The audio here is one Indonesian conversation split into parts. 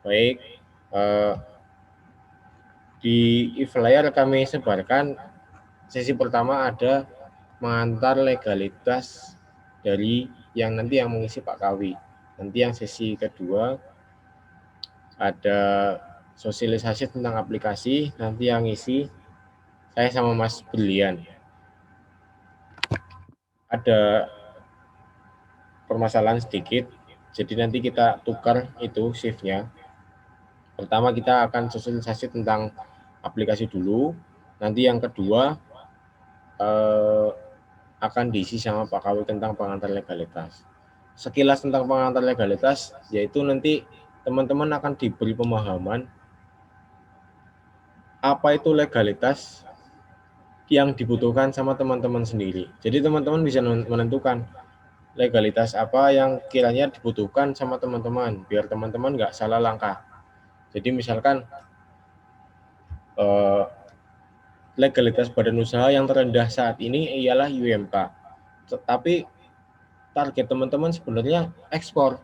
Baik, di e-flyer kami sebarkan sesi pertama ada mengantar legalitas dari yang nanti yang mengisi Pak Kawi. Nanti yang sesi kedua ada sosialisasi tentang aplikasi, nanti yang ngisi saya sama Mas Brilian. Ada permasalahan sedikit, jadi nanti kita tukar itu shift-nya. Pertama kita akan sosialisasi tentang aplikasi dulu, nanti yang kedua akan diisi sama Pak Kawi tentang pengantar legalitas. Sekilas tentang pengantar legalitas, yaitu nanti teman-teman akan diberi pemahaman apa itu legalitas yang dibutuhkan sama teman-teman sendiri. Jadi teman-teman bisa menentukan legalitas apa yang kiranya dibutuhkan sama teman-teman, biar teman-teman nggak salah langkah. Jadi misalkan legalitas badan usaha yang terendah saat ini ialah UMK. Tetapi target teman-teman sebenarnya ekspor.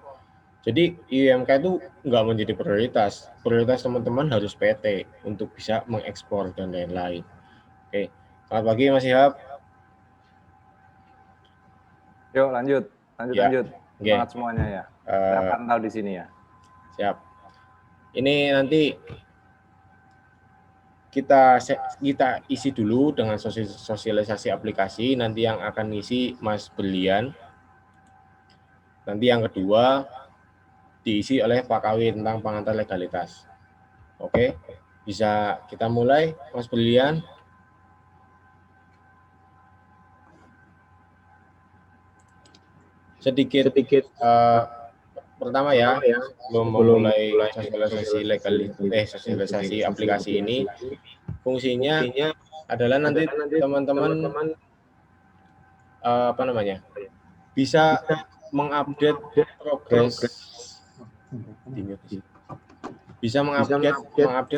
Jadi UMK itu nggak menjadi prioritas. Prioritas teman-teman harus PT untuk bisa mengekspor dan lain-lain. Oke, selamat pagi Mas Ihab. Yuk lanjut. Semangat semuanya ya. Saya pantau di sini ya. Siap. Ini nanti kita isi dulu dengan sosialisasi aplikasi, nanti yang akan ngisi Mas Brilian. Nanti yang kedua diisi oleh Pak Kawi tentang pengantar legalitas. Oke, bisa kita mulai Mas Brilian. Sedikit pertama ya, sebelum memulai sosialisasi sosialisasi aplikasi ini, fungsinya adalah nanti teman-teman bisa mengupdate progres,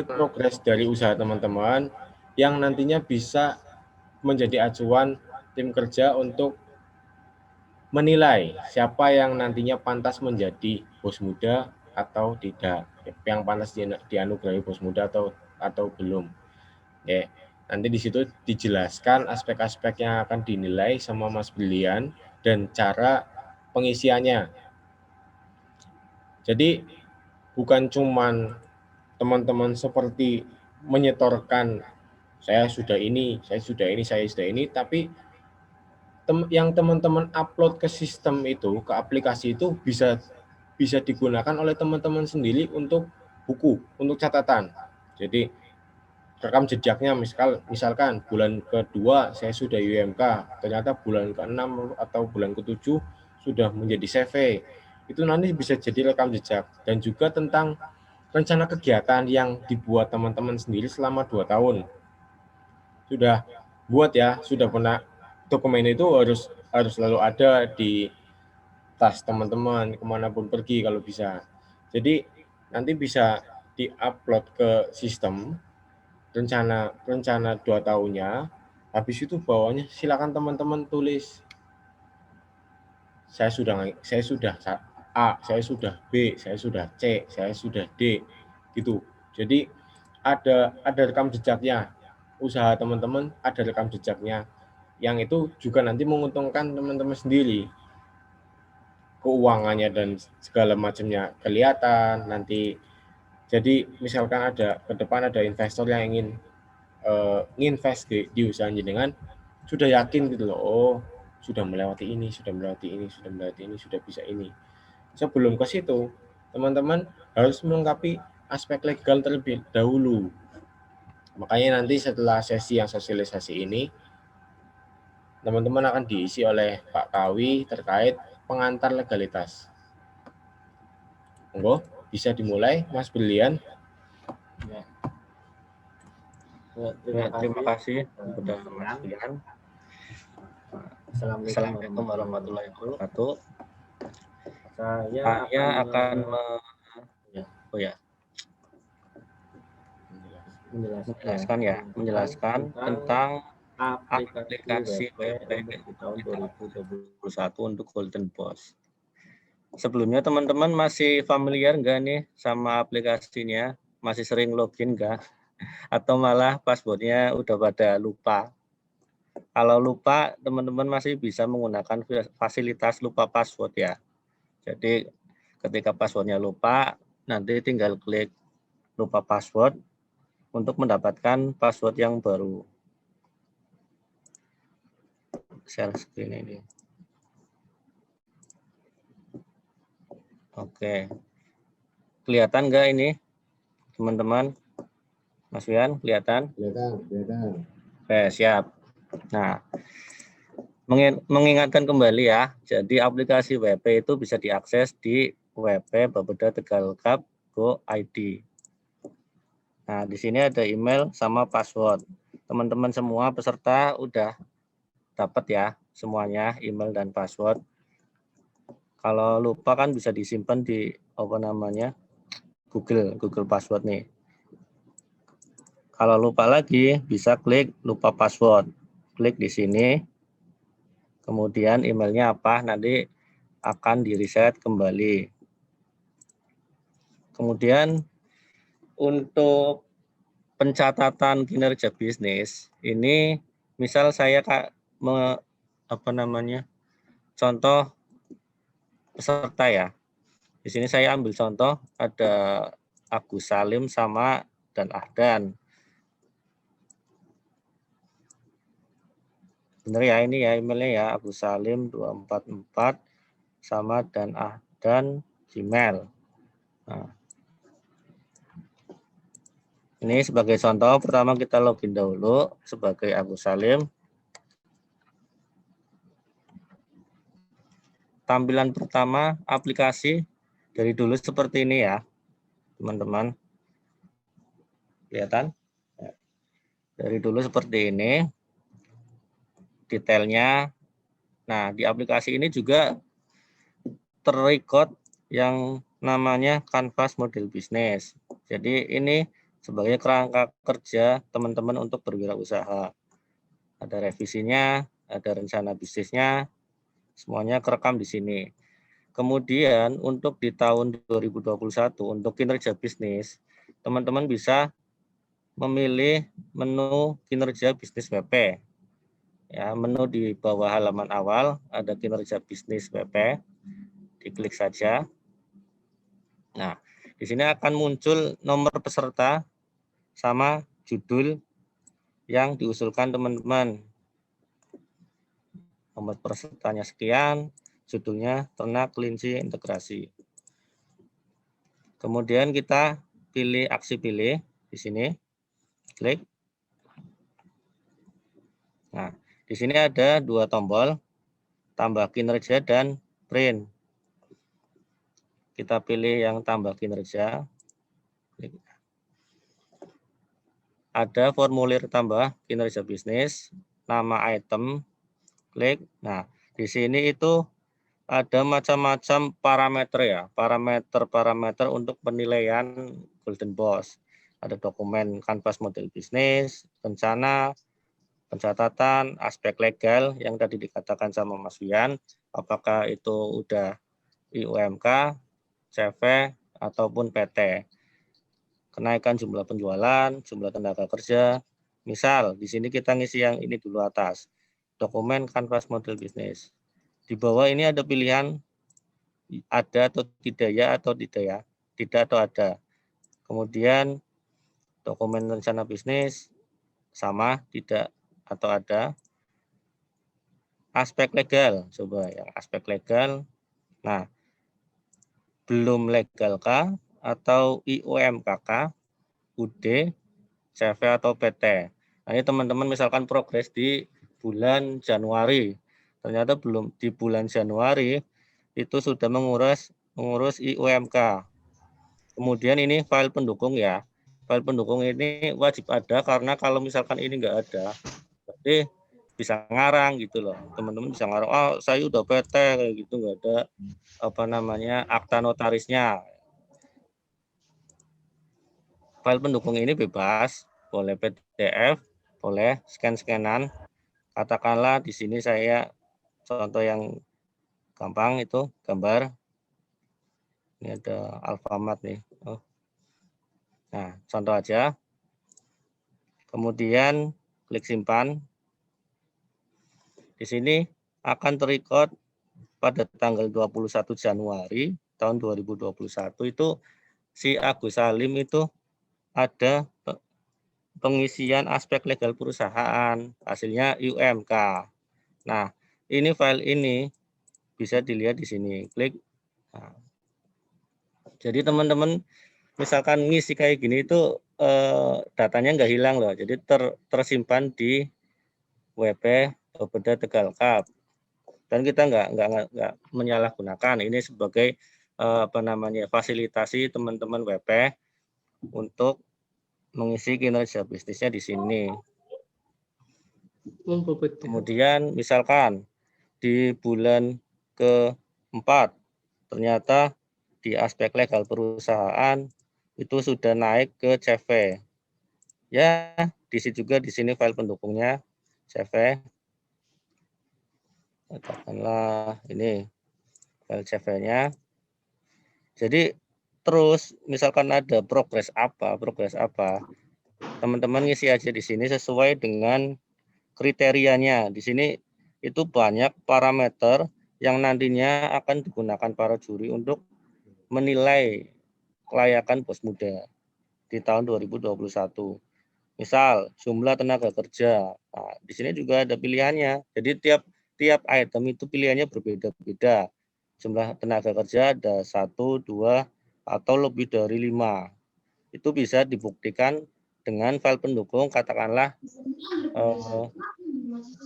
progres dari usaha teman-teman yang nantinya bisa menjadi acuan tim kerja untuk menilai siapa yang nantinya pantas menjadi bos muda atau tidak, yang pantas dianugerahi bos muda atau belum. Ya, nanti di situ dijelaskan aspek-aspek yang akan dinilai sama Mas Brilian dan cara pengisiannya. Jadi bukan cuman teman-teman seperti menyetorkan saya sudah ini, tapi yang teman-teman upload ke sistem itu, ke aplikasi itu bisa digunakan oleh teman-teman sendiri untuk buku, untuk catatan. Jadi rekam jejaknya, misalkan bulan kedua saya sudah UMK, ternyata bulan ke-6 atau bulan ke-7 sudah menjadi CV. Itu nanti bisa jadi rekam jejak. Dan juga tentang rencana kegiatan yang dibuat teman-teman sendiri selama 2 tahun. Sudah buat ya, sudah pernah, dokumen itu harus selalu ada di tas teman-teman kemanapun pergi kalau bisa. Jadi nanti bisa di-upload ke sistem rencana 2 tahunnya. Habis itu bawahnya silakan teman-teman tulis saya sudah A, saya sudah B, saya sudah C, saya sudah D gitu. Jadi ada rekam jejaknya. Usaha teman-teman ada rekam jejaknya. Yang itu juga nanti menguntungkan teman-teman sendiri. Keuangannya dan segala macamnya kelihatan nanti. Jadi misalkan ke depan ada investor yang ingin nginvest di usaha jenengan, sudah yakin gitu loh, oh sudah melewati ini, sudah bisa ini. Sebelum ke situ, teman-teman harus melengkapi aspek legal terlebih dahulu. Makanya nanti setelah sesi yang sosialisasi ini, teman-teman akan diisi oleh Pak Kawi terkait pengantar legalitas. Monggo, bisa dimulai Mas Brilian. Terima kasih kepada Mas Brilian. Assalamualaikum warahmatullahi wabarakatuh. Saya akan menjelaskan tentang aplikasi WP di tahun 2021 untuk Golden Boss. Sebelumnya teman-teman masih familiar nggak nih sama aplikasinya? Masih sering login nggak? Atau malah passwordnya udah pada lupa? Kalau lupa, teman-teman masih bisa menggunakan fasilitas lupa password ya. Jadi ketika passwordnya lupa, nanti tinggal klik lupa password untuk mendapatkan password yang baru. Share screen ini. Oke. Kelihatan nggak ini, teman-teman? Mas Wian, kelihatan? Kelihatan. Oke, siap. Nah, mengingatkan kembali ya, jadi aplikasi WP itu bisa diakses di wp.bapeda-tegal-cup.go.id. Nah, di sini ada email sama password. Teman-teman semua peserta udah dapat ya semuanya, email dan password. Kalau lupa kan bisa disimpan di Google password nih. Kalau lupa lagi bisa klik lupa password. Klik di sini. Kemudian emailnya apa, nanti akan di-reset kembali. Kemudian untuk pencatatan kinerja bisnis ini, misal saya contoh peserta ya. Di sini saya ambil contoh ada Agus Salim sama dan Ahdan. Bener ya ini ya emailnya ya, Agus Salim 244 sama dan Ahdan Gmail. Nah, ini sebagai contoh, pertama kita login dahulu sebagai Agus Salim. Tampilan pertama aplikasi dari dulu seperti ini ya, teman-teman. Kelihatan? Dari dulu seperti ini. Detailnya. Nah, di aplikasi ini juga terrecord yang namanya Canvas model bisnis. Jadi ini sebagai kerangka kerja teman-teman untuk berwirausaha. Ada revisinya, ada rencana bisnisnya, semuanya kerekam di sini. Kemudian untuk di tahun 2021 untuk kinerja bisnis, teman-teman bisa memilih menu kinerja bisnis WP. Ya, menu di bawah halaman awal ada kinerja bisnis WP. Diklik saja. Nah, di sini akan muncul nomor peserta sama judul yang diusulkan teman-teman. Nomor pesertanya sekian, judulnya ternak kelinci integrasi. Kemudian kita pilih aksi pilih di sini, klik. Nah, di sini ada dua tombol, tambah kinerja dan print. Kita pilih yang tambah kinerja. Klik. Ada formulir tambah kinerja bisnis, nama item, klik. Nah, di sini itu ada macam-macam parameter ya, parameter untuk penilaian Golden Boss. Ada dokumen Canvas model bisnis, rencana, pencatatan, aspek legal yang tadi dikatakan sama Mas Wian, apakah itu udah IUMK, CV, ataupun PT. Kenaikan jumlah penjualan, jumlah tenaga kerja. Misal, di sini kita ngisi yang ini dulu atas. Dokumen Canvas model bisnis. Di bawah ini ada pilihan ada atau tidak ya, tidak atau ada. Kemudian dokumen rencana bisnis sama, tidak atau ada. Aspek legal, coba yang aspek legal. Nah, belum legal kah atau IUMKK, UD, CV atau PT. Nah, ini teman-teman misalkan progres di bulan Januari. Ternyata belum di bulan Januari itu sudah mengurus IUMK. Kemudian ini file pendukung ya. File pendukung ini wajib ada karena kalau misalkan ini enggak ada, berarti bisa ngarang gitu loh. Teman-teman bisa ngarang, oh saya udah PT kayak gitu, enggak ada akta notarisnya. File pendukung ini bebas, boleh PDF, boleh scan-scanan. Katakanlah di sini saya contoh yang gampang itu gambar. Ini ada Alfamart nih. Oh. Nah, contoh aja. Kemudian klik simpan. Di sini akan terrecord pada tanggal 21 Januari tahun 2021 itu si Agus Salim itu ada pengisian aspek legal perusahaan, hasilnya UMK. Nah, ini file ini bisa dilihat di sini. Klik. Nah, jadi teman-teman misalkan ngisi kayak gini itu datanya nggak hilang loh. Jadi tersimpan di WP Bapeda Tegal Cup. Dan kita nggak menyalahgunakan ini sebagai fasilitasi teman-teman WP untuk mengisi kinerja bisnisnya di sini. Kemudian misalkan di bulan keempat ternyata di aspek legal perusahaan itu sudah naik ke CV. Ya, diisi juga di sini file pendukungnya CV. Katakanlah ini file CV-nya. Jadi terus misalkan ada progres apa, teman-teman ngisi aja di sini sesuai dengan kriterianya. Di sini itu banyak parameter yang nantinya akan digunakan para juri untuk menilai kelayakan bos muda di tahun 2021. Misal jumlah tenaga kerja. Nah, di sini juga ada pilihannya. Jadi tiap item itu pilihannya berbeda-beda. Jumlah tenaga kerja ada 1, 2, atau lebih dari 5. Itu bisa dibuktikan dengan file pendukung, katakanlah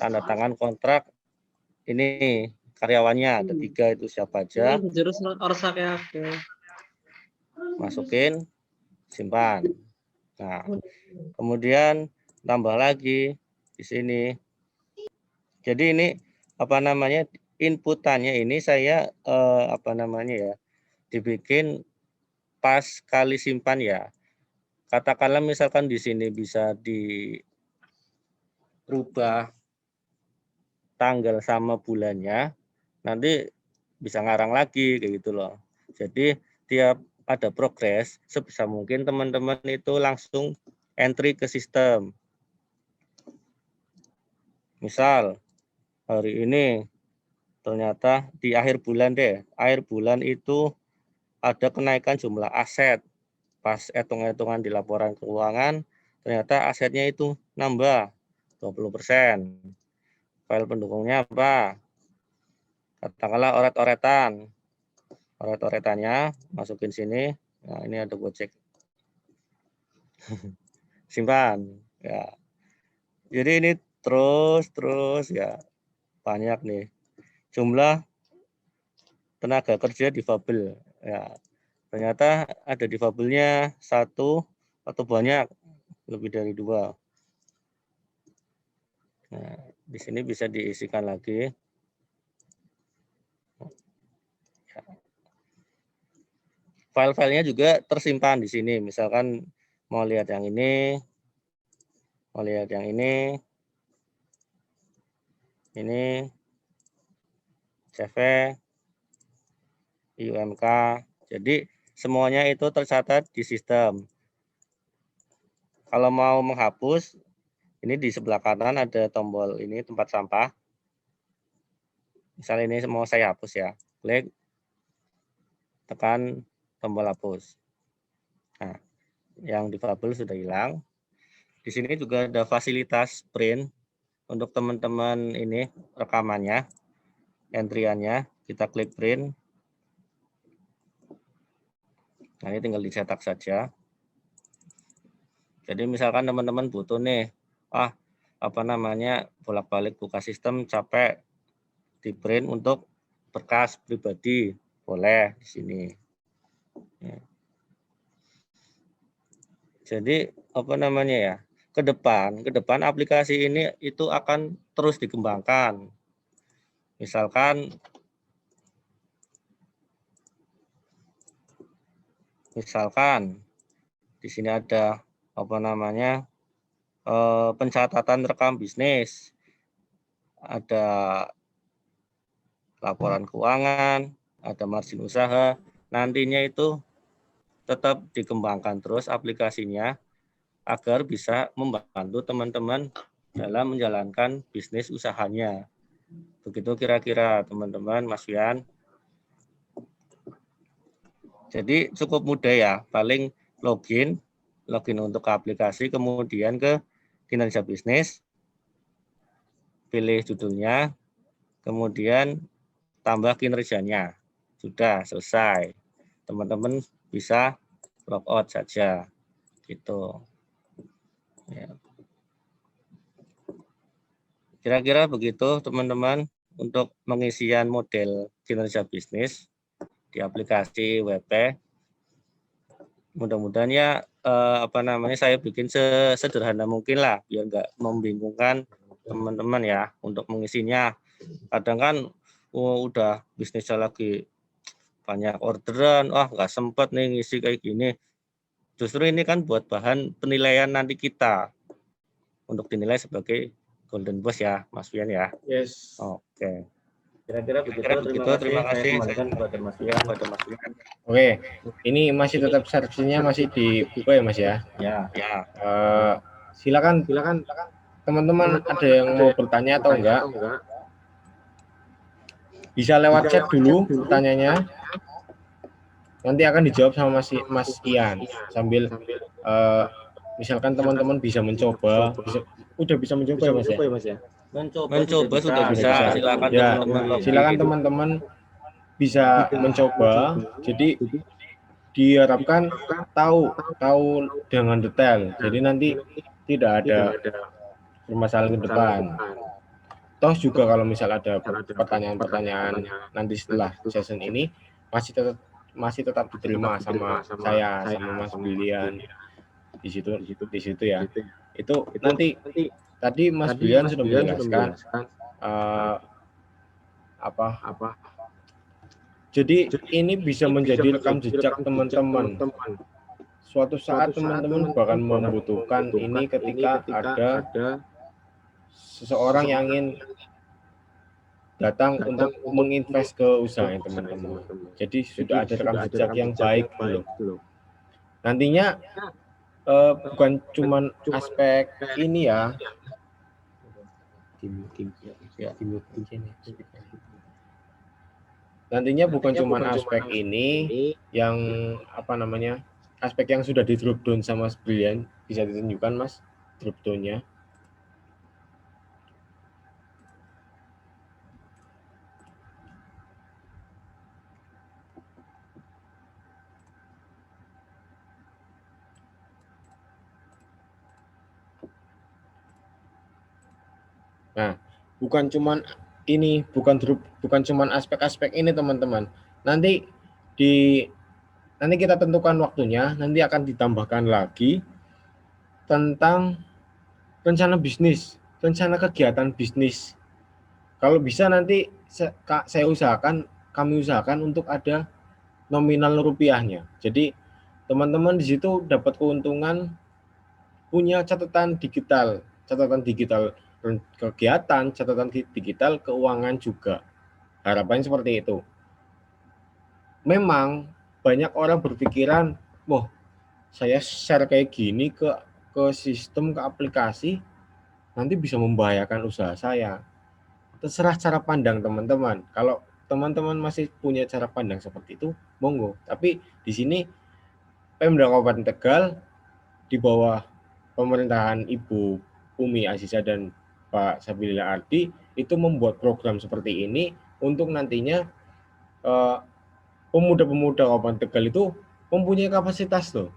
tanda tangan kontrak ini karyawannya ada 3, itu siapa aja. Masukin, simpan. Nah, kemudian tambah lagi di sini. Jadi ini inputannya ini saya dibikin pas kali simpan ya. Katakanlah misalkan di sini bisa dirubah tanggal sama bulannya, nanti bisa ngarang lagi kayak gitu loh. Jadi tiap ada progres, sebisa mungkin teman-teman itu langsung entry ke sistem. Misal hari ini ternyata di akhir bulan akhir bulan itu ada kenaikan jumlah aset. Pas hitung-hitungan di laporan keuangan, ternyata asetnya itu nambah 20%. File pendukungnya apa? Katakanlah oret-oretan. Oret-oretannya masukin sini. Nah, ini ada Gojek. Simpan. Ya. Jadi ini terus ya banyak nih. Jumlah tenaga kerja difabel. Ya. Ternyata ada difabelnya 1 atau banyak, lebih dari 2. Nah, di sini bisa diisikan lagi. File-filenya juga tersimpan di sini. Misalkan mau lihat yang ini, ini CV, UMK. Jadi semuanya itu tercatat di sistem. Kalau mau menghapus, ini di sebelah kanan ada tombol ini tempat sampah. Misal ini mau saya hapus ya, klik, tekan tombol hapus. Nah, yang difabel sudah hilang. Di sini juga ada fasilitas print untuk teman-teman ini rekamannya, entriannya. Kita klik print. Nah, ini tinggal dicetak saja. Jadi misalkan teman-teman butuh nih, bolak-balik buka sistem capek, di print untuk berkas pribadi, boleh di sini. Ya. Jadi ke depan aplikasi ini itu akan terus dikembangkan. Misalkan di sini ada pencatatan rekam bisnis, ada laporan keuangan, ada margin usaha. nantinya itu tetap dikembangkan terus aplikasinya agar bisa membantu teman-teman dalam menjalankan bisnis usahanya. Begitu kira-kira teman-teman, Mas Fian. Jadi cukup mudah ya, paling login untuk aplikasi, kemudian ke kinerja bisnis, pilih judulnya, kemudian tambah kinerjanya. Sudah selesai. Teman-teman bisa logout saja. Gitu. Ya. Kira-kira begitu teman-teman untuk pengisian model kinerja bisnis di aplikasi WP. Mudah-mudahan ya saya bikin sesederhana mungkin lah biar nggak membingungkan teman-teman ya untuk mengisinya. Kadang kan udah bisnisnya lagi banyak orderan, nggak sempat nih ngisi kayak gini. Justru ini kan buat bahan penilaian nanti kita untuk dinilai sebagai Golden Boss ya, Mas Fian ya. Yes. Oke. Kira-kira begitu. Terima kasih. Saya kepada Mas Fian. Oke. Ini masih tetap servisinya masih dibuka ya Mas ya? Ya. Silakan teman-teman ada yang mau bertanya atau enggak? Bisa lewat chat dulu pertanyaannya. Nanti akan dijawab sama Mas Ian sambil misalkan teman-teman bisa mencoba, udah bisa mencoba ya Mas ya? Mencoba sudah bisa. Silakan ya, silakan teman-teman bisa mencoba. Jadi diharapkan tahu dengan detail. Jadi nanti tidak ada permasalahan ke depan. Toh juga kalau misal ada pertanyaan-pertanyaan nanti setelah session ini masih tetap diterima sama saya, sama Mas Brilian di situ ya. Itu nanti tadi Mas Brilian sudah menjelaskan jadi ini bisa menjadi rekam jejak teman-teman. Suatu saat teman-teman bahkan membutuhkan ini ketika ada seseorang yang ingin datang untuk menginvest ke usaha teman-teman. Jadi sudah ada rekam jejak yang baik belum. Nantinya bukan cuma aspek ini ya. Nantinya bukan cuma aspek ini yang aspek yang sudah di drop down sama Mas Brilian, bisa ditunjukkan Mas drop down-nya. Nah, bukan cuman ini, bukan cuman aspek-aspek ini teman-teman. Nanti kita tentukan waktunya, nanti akan ditambahkan lagi tentang rencana bisnis, rencana kegiatan bisnis. Kalau bisa nanti kami usahakan untuk ada nominal rupiahnya. Jadi teman-teman di situ dapat keuntungan punya catatan digital kegiatan, catatan digital keuangan juga. Harapannya seperti itu. Memang banyak orang berpikiran, saya share kayak gini ke sistem, ke aplikasi, nanti bisa membahayakan usaha saya. Terserah cara pandang teman-teman. Kalau teman-teman masih punya cara pandang seperti itu, monggo. Tapi di sini Pemda Kabupaten Tegal di bawah pemerintahan Ibu Umi Aziza dan Pak Sabilillah Ardi itu membuat program seperti ini untuk nantinya pemuda-pemuda Kabupaten Tegal itu mempunyai kapasitas loh,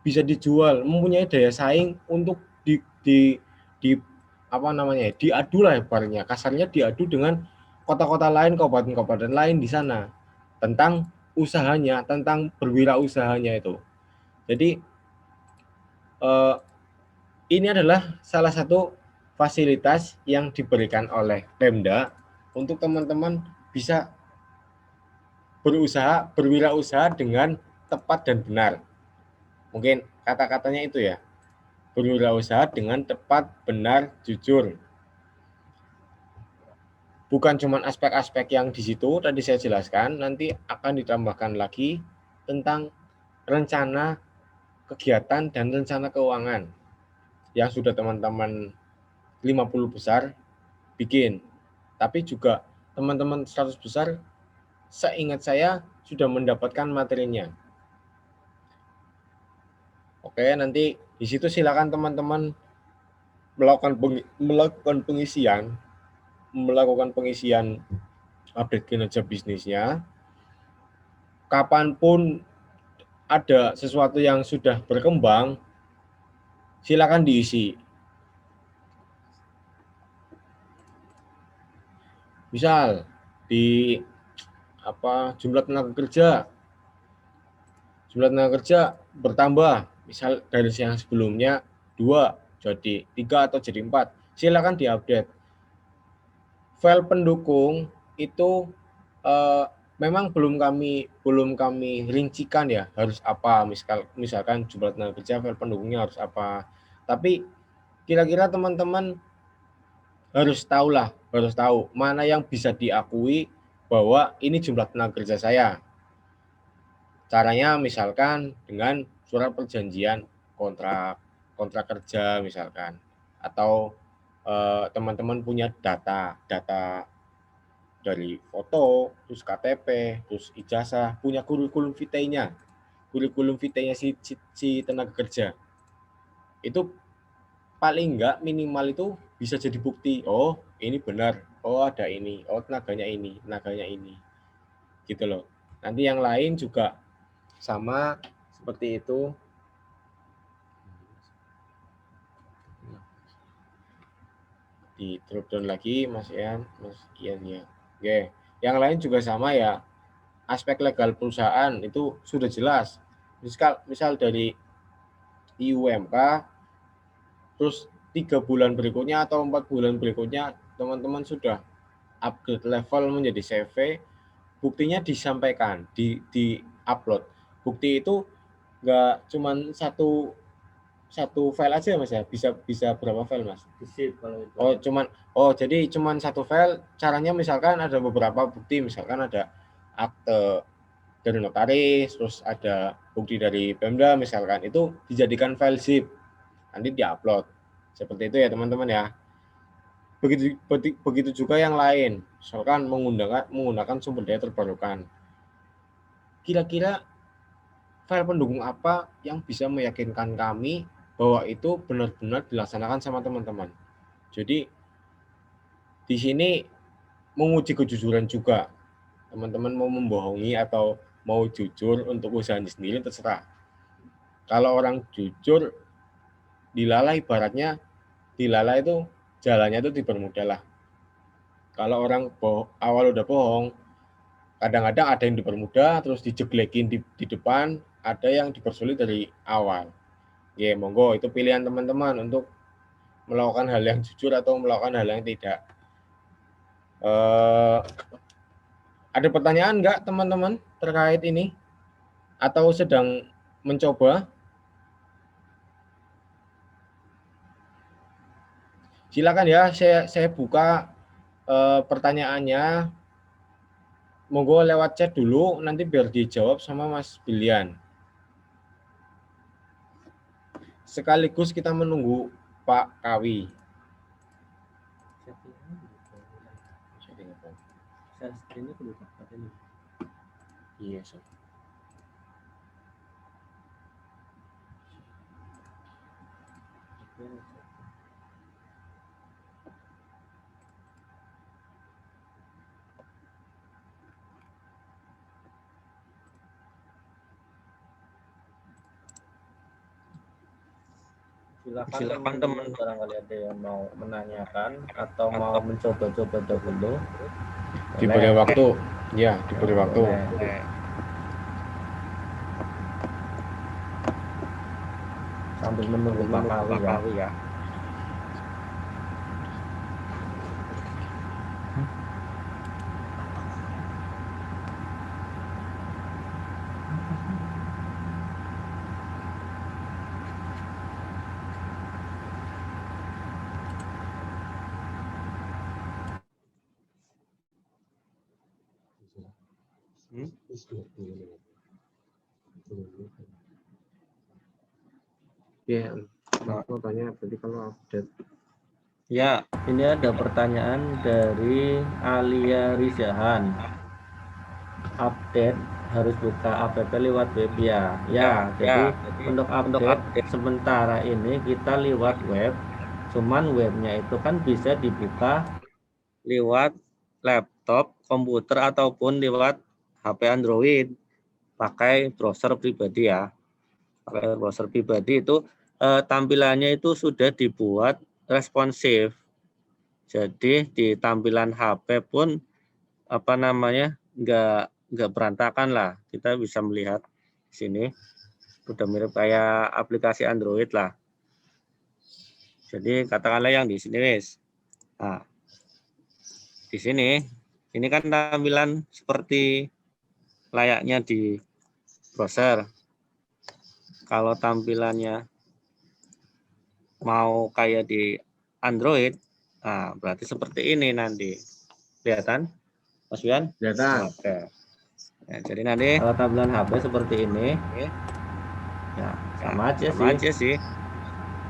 bisa dijual, mempunyai daya saing untuk diadu lah ibaratnya, kasarnya diadu dengan kota-kota lain, kabupaten-kabupaten lain di sana tentang usahanya, tentang berwirausahanya itu. Jadi ini adalah salah satu fasilitas yang diberikan oleh Pemda untuk teman-teman bisa berwirausaha dengan tepat dan benar. Mungkin kata-katanya itu ya, berwirausaha dengan tepat, benar, jujur. Bukan cuma aspek-aspek yang di situ tadi saya jelaskan, nanti akan ditambahkan lagi tentang rencana kegiatan dan rencana keuangan yang sudah teman-teman 50 besar bikin. Tapi juga teman-teman 100 besar, seingat saya sudah mendapatkan materinya. Oke, nanti di situ silakan teman-teman melakukan pengisian update kinerja bisnisnya. Kapanpun ada sesuatu yang sudah berkembang, silakan diisi. Misal di jumlah tenaga kerja bertambah, misal dari yang sebelumnya 2 jadi 3 atau jadi 4, silakan diupdate. File pendukung itu memang belum kami rincikan ya harus apa, misalkan jumlah tenaga kerja, file pendukungnya harus apa. Tapi kira-kira teman-teman harus tahu mana yang bisa diakui bahwa ini jumlah tenaga kerja saya. Caranya misalkan dengan surat perjanjian kontrak kerja misalkan, atau teman-teman punya data dari foto, terus KTP, terus ijazah, punya kurikulum vitae-nya si tenaga kerja. Itu paling enggak minimal itu bisa jadi bukti, oh ini benar, oh ada ini, oh tenaganya ini, gitu loh. Nanti yang lain juga sama seperti itu. Di drop down lagi Mas Ian ya. Oke, yang lain juga sama ya. Aspek legal perusahaan itu sudah jelas. Misal dari IUMK, terus 3 bulan berikutnya atau 4 bulan berikutnya teman-teman sudah upgrade level menjadi CV, buktinya disampaikan, di upload. Bukti itu enggak cuman satu file aja Mas ya, bisa berapa file Mas? Jadi cuman satu file. Caranya misalkan ada beberapa bukti, misalkan ada akte dari notaris, terus ada bukti dari Pemda misalkan, itu dijadikan file zip, nanti diupload. Seperti itu ya teman-teman ya. Begitu juga yang lain, misalkan menggunakan sumber daya terbarukan. Kira-kira file pendukung apa yang bisa meyakinkan kami bahwa itu benar-benar dilaksanakan sama teman-teman. Jadi di sini menguji kejujuran juga. Teman-teman mau membohongi atau mau jujur untuk usahanya sendiri terserah. Kalau orang jujur dilalai, ibaratnya dilalai itu jalannya itu dipermudah lah. Kalau orang awal udah bohong, kadang-kadang ada yang dipermudah terus dijeglekin di depan, ada yang dipersulit dari awal. Ya, monggo itu pilihan teman-teman untuk melakukan hal yang jujur atau melakukan hal yang tidak. Ada pertanyaan enggak teman-teman terkait ini? Atau sedang mencoba? Silakan ya, saya buka pertanyaannya. Monggo lewat chat dulu, nanti biar dijawab sama Mas Bilian. Sekaligus kita menunggu Pak Kawi. Iya, Silakan teman barangkali ada yang mau menanyakan atau mau mencoba-coba dahulu. Diberi waktu, ya diberi waktu. Sambil menunggu Pak Kawi ya. Ya, mau tanya berarti kalau update. Ya, ini ada pertanyaan dari Alia Rizahan. Update harus buka app lewat web ya. Ya, jadi untuk update sementara ini kita lewat web. Cuman webnya itu kan bisa dibuka lewat laptop, komputer ataupun lewat HP Android. Pakai browser pribadi ya. Pakai browser pribadi itu tampilannya itu sudah dibuat responsif. Jadi di tampilan HP pun apa namanya nggak berantakan lah. Kita bisa melihat di sini udah mirip kayak aplikasi Android lah. Jadi katakanlah yang di sini guys. Nah, di sini ini kan tampilan seperti layaknya di browser. Kalau tampilannya mau kayak di Android, nah berarti seperti ini nanti. Kelihatan, Mas Wian? Kelihatan. Oke. Ya, jadi nanti kalau tampilan HP seperti ini, ya sama aja sih.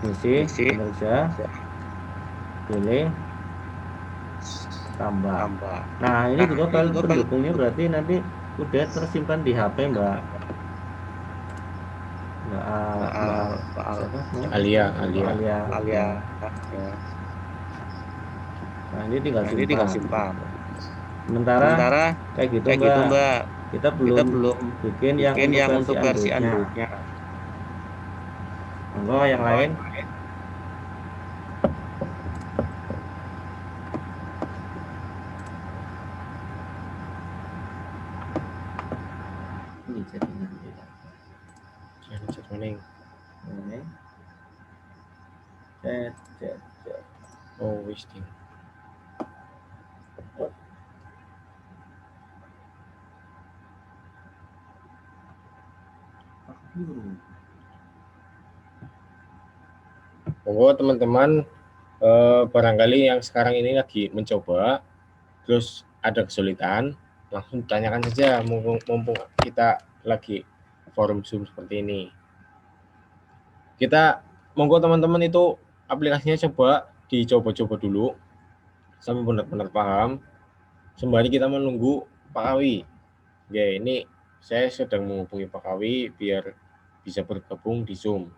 Isi, kinerja, pilih, tambah. Nah ini juga file pendukungnya berarti nanti udah tersimpan di HP Mbak Alia. Ya. Nah ini tinggal simpan. Sementara kayak gitu Mbak. Kita belum bikin yang untuk versi Android-nya. Enggak yang lain. Ini jadinya Oh, wasting. Monggo teman-teman, barangkali yang sekarang ini lagi mencoba, terus ada kesulitan, langsung tanyakan saja mumpung kita lagi forum Zoom seperti ini. Kita monggo teman-teman itu aplikasinya coba dicoba-coba dulu sampai benar-benar paham. Sembari kita menunggu Pak Kawi. Ya, ini saya sedang menghubungi Pak Kawi biar bisa bergabung di Zoom.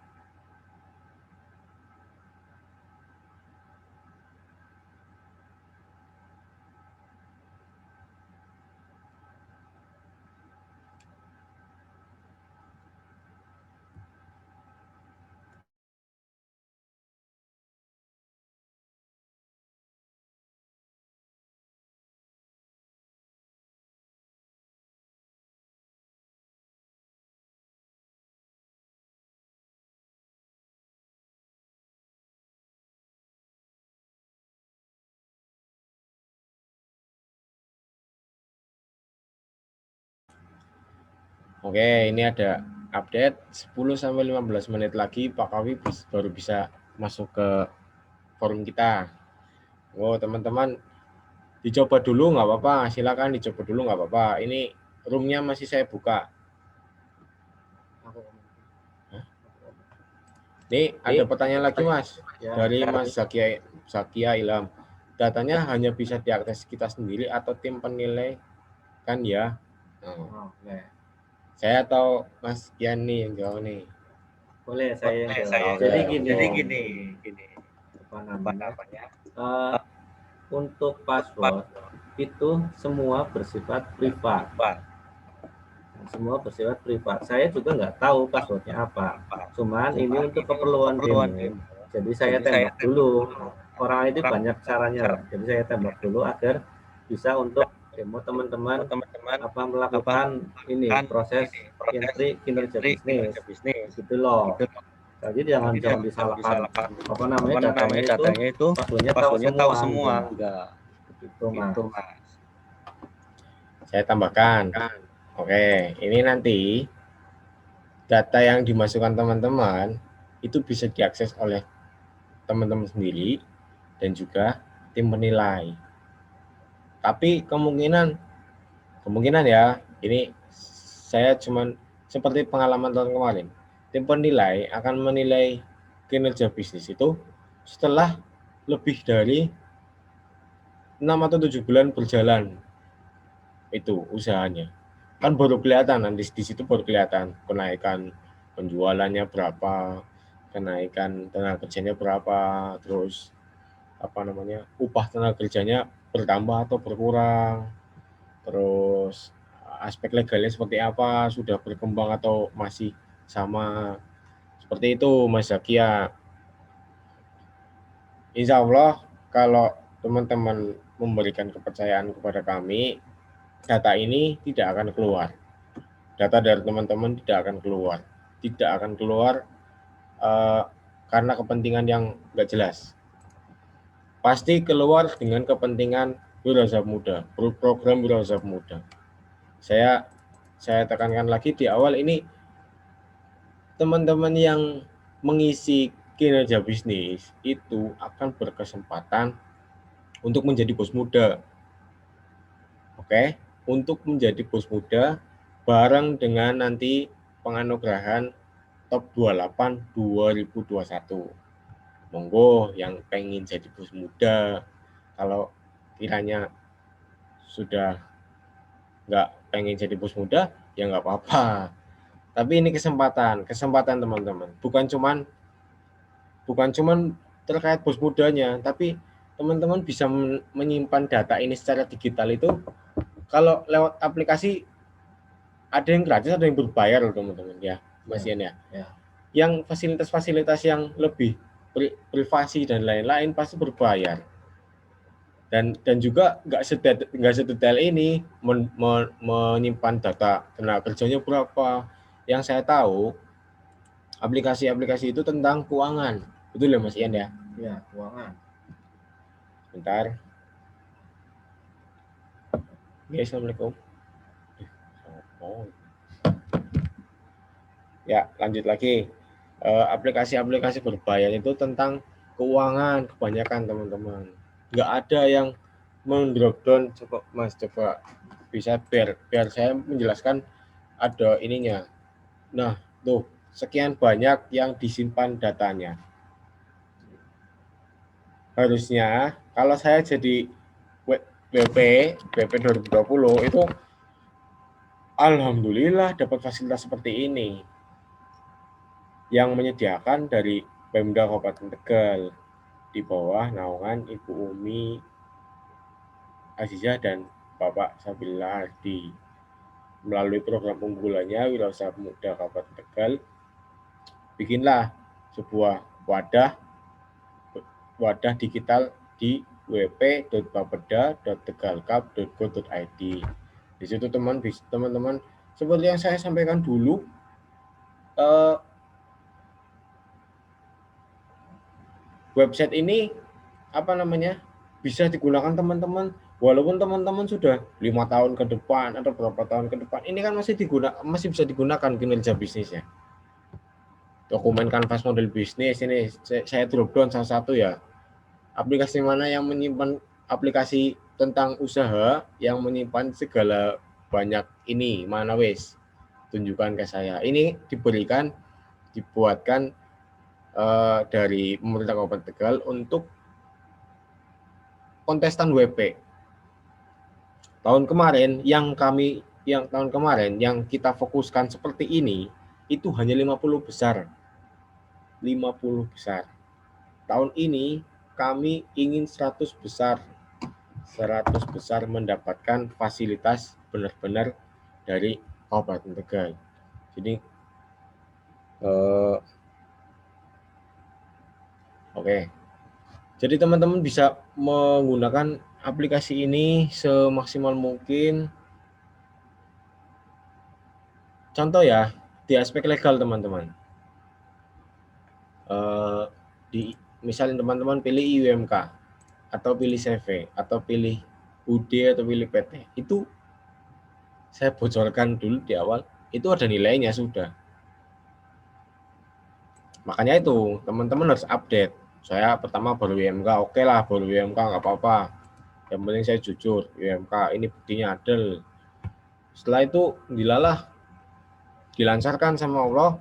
Oke, ini ada update 10-15 menit lagi Pak Kawi baru bisa masuk ke forum kita. Oh, teman-teman dicoba dulu nggak apa-apa, silakan dicoba dulu nggak apa-apa. Ini roomnya masih saya buka. Ini ada pertanyaan lagi Mas, dari Mas Zakia Ilham. Datanya hanya bisa diakses kita sendiri atau tim penilai kan ya? Saya atau Mas Yani yang jawab nih. Boleh saya yang jawab. Jadi gini. Apa namanya? Untuk password itu semua bersifat privat. Semua bersifat privat. Saya juga nggak tahu passwordnya apa. Cuman ini untuk keperluan demo. Jadi saya tembak dulu. Orang itu banyak caranya. Jadi saya tembak dulu agar bisa untuk demo teman-teman apa melakukan ini proses entry kinerja bisnis gitu loh. Jadi jangan disalahkan apa namanya datanya itu passwordnya tahu semua enggak gitu Mas. Saya tambahkan. Oke, ini nanti data yang dimasukkan teman-teman itu bisa diakses oleh teman-teman sendiri dan juga tim penilai. Tapi kemungkinan ya, ini saya cuman seperti pengalaman tahun kemarin, tim penilai akan menilai kinerja bisnis itu setelah lebih dari 6 atau 7 bulan berjalan itu usahanya. Kan baru kelihatan, nanti di situ baru kelihatan kenaikan penjualannya berapa, kenaikan tenaga kerjanya berapa, terus upah tenaga kerjanya bertambah atau berkurang, terus aspek legalnya seperti apa, sudah berkembang atau masih sama. Seperti itu Mas Zakia. Insya Allah kalau teman-teman memberikan kepercayaan kepada kami, data ini tidak akan keluar. Data dari teman-teman tidak akan keluar. Tidak akan keluar karena kepentingan yang nggak jelas. Pasti keluar dengan kepentingan Wirausaha Muda, program Wirausaha Muda. Saya tekankan lagi di awal ini, teman-teman yang mengisi kinerja bisnis itu akan berkesempatan untuk menjadi bos muda. Oke, untuk menjadi bos muda bareng dengan nanti penganugerahan Top 28 2021. Monggo yang pengen jadi bos muda, kalau kiranya sudah nggak pengen jadi bos muda, ya nggak apa-apa. Tapi ini kesempatan teman-teman. Bukan cuman terkait bos mudanya, tapi teman-teman bisa menyimpan data ini secara digital itu kalau lewat aplikasi, ada yang gratis, ada yang berbayar loh teman-teman ya, Mas Ian ya. Yang fasilitas-fasilitas yang lebih privasi dan lain-lain pasti berbayar. Dan juga nggak sedetail ini menyimpan data tenaga kerjanya berapa. Yang saya tahu aplikasi-aplikasi itu tentang keuangan, betul ya Mas Ian ya? Ya, keuangan. Bentar. Oke, assalamualaikum. Ya, lanjut lagi. Aplikasi-aplikasi berbayar itu tentang keuangan kebanyakan teman-teman. Nggak ada yang mendrop down. Coba Mas, coba bisa biar saya menjelaskan ada ininya. Nah, tuh sekian banyak yang disimpan datanya. Harusnya kalau saya jadi BP 2020 itu alhamdulillah dapat fasilitas seperti ini yang menyediakan dari Pemda Kabupaten Tegal di bawah naungan Ibu Umi Azizah dan Bapak Sabila Ardi. Melalui program unggulannya Wirausaha Muda Kabupaten Tegal, bikinlah sebuah wadah digital di wp.bapeda.tegalkap.go.id. Di situ teman-teman seperti yang saya sampaikan dulu, website ini bisa digunakan teman-teman walaupun teman-teman sudah 5 tahun ke depan atau berapa tahun ke depan. Ini kan masih bisa digunakan kinerja bisnisnya. Dokumen kanvas model bisnis ini saya drop down salah satu ya. Aplikasi mana yang menyimpan aplikasi tentang usaha yang menyimpan segala banyak ini, mana wes? Tunjukkan ke saya. Ini dibuatkan dari pemerintah Kabupaten Tegal untuk kontestan WP. Tahun kemarin yang kita fokuskan seperti ini itu hanya 50 besar. 50 besar. Tahun ini kami ingin 100 besar. 100 besar mendapatkan fasilitas benar-benar dari Kabupaten Tegal. Jadi Oke. Jadi teman-teman bisa menggunakan aplikasi ini semaksimal mungkin. Contoh ya, di aspek legal teman-teman. Misalnya teman-teman pilih IUMK atau pilih CV atau pilih UD atau pilih PT. Itu saya bocorkan dulu di awal, itu ada nilainya sudah. Makanya itu teman-teman harus update. Saya pertama baru UMK, oke lah baru UMK nggak apa-apa. Yang penting saya jujur, UMK ini buktinya adil. Setelah itu dilalah dilancarkan sama Allah,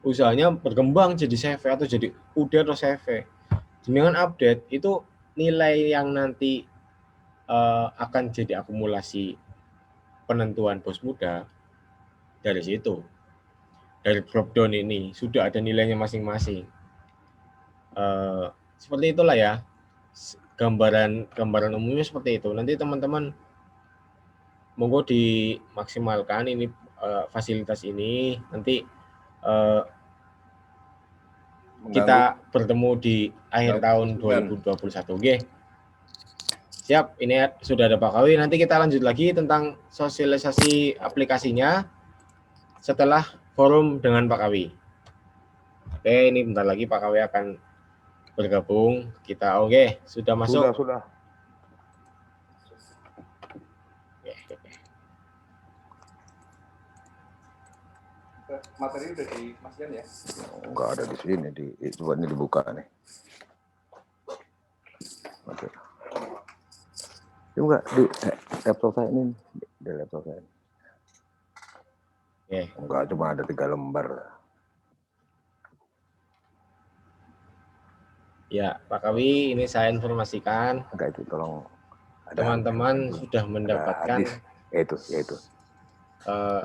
usahanya berkembang jadi CV atau jadi UD atau CV. Dengan update itu nilai yang nanti akan jadi akumulasi penentuan bos muda dari situ. Dari drop down ini sudah ada nilainya masing-masing. Seperti itulah ya, gambaran umumnya seperti itu. Nanti teman-teman monggo dimaksimalkan ini fasilitas ini. Nanti kita bertemu di akhir tahun 2021. Oke. Siap, ini sudah ada Pak Kawi. Nanti kita lanjut lagi tentang sosialisasi aplikasinya setelah forum dengan Pak Kawi. Oke, ini bentar lagi Pak Kawi akan bergabung. Kita oke, sudah masuk. Sudah. Materi udah di Mas Jan ya? Enggak ada di sini, coba ini dibuka nih. Oke. Enggak di laptop saya ini, di laptop saya. Oke. Enggak, cuma ada 3 lembar. Ya, Pak Kawi, ini saya informasikan. Enggak, itu tolong. Teman-teman sudah mendapatkan itu.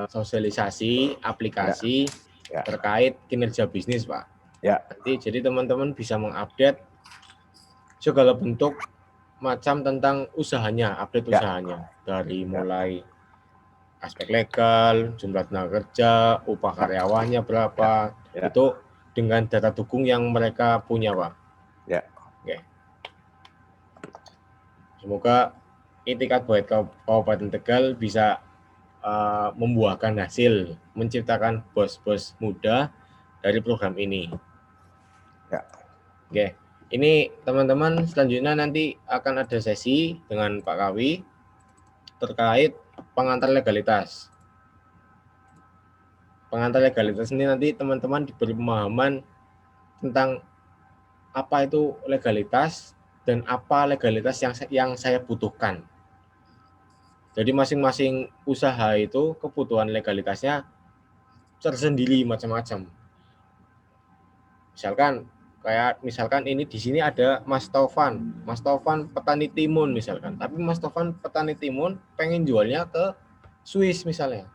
Sosialisasi aplikasi terkait kinerja bisnis, Pak. Ya. Nanti jadi teman-teman bisa mengupdate segala bentuk macam tentang usahanya, update usahanya dari mulai aspek legal, jumlah tenaga kerja, upah karyawannya berapa, itu dengan data dukung yang mereka punya, Pak. Ya. Oke. Semoga Itikat Buat Kabupaten Tegal bisa membuahkan hasil, menciptakan bos-bos muda dari program ini. Ya. Oke, ini teman-teman selanjutnya nanti akan ada sesi dengan Pak Kawi terkait pengantar legalitas. Pengantar legalitas ini nanti teman-teman diberi pemahaman tentang apa itu legalitas dan apa legalitas yang saya butuhkan. Jadi masing-masing usaha itu kebutuhan legalitasnya tersendiri macam-macam. Misalkan ini di sini ada Mas Taufan petani timun misalkan. Tapi Mas Taufan petani timun pengen jualnya ke Swiss misalnya.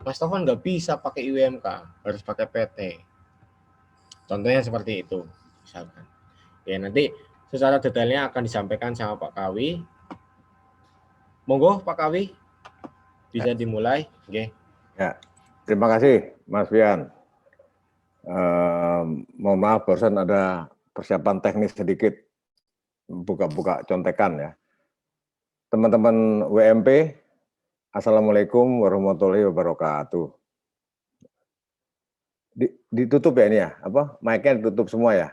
Mas Taufan nggak bisa pakai IWMK, harus pakai PT. Contohnya seperti itu misalkan. Ya nanti secara detailnya akan disampaikan sama Pak Kawi. Monggo Pak Kawi, bisa dimulai. Oke. Ya, terima kasih Mas Fian. Mohon maaf barusan ada persiapan teknis sedikit, buka-buka contekan ya. Teman-teman WMP, Assalamualaikum warahmatullahi wabarakatuh. Ditutup ya ini ya, mic-nya ditutup semua ya,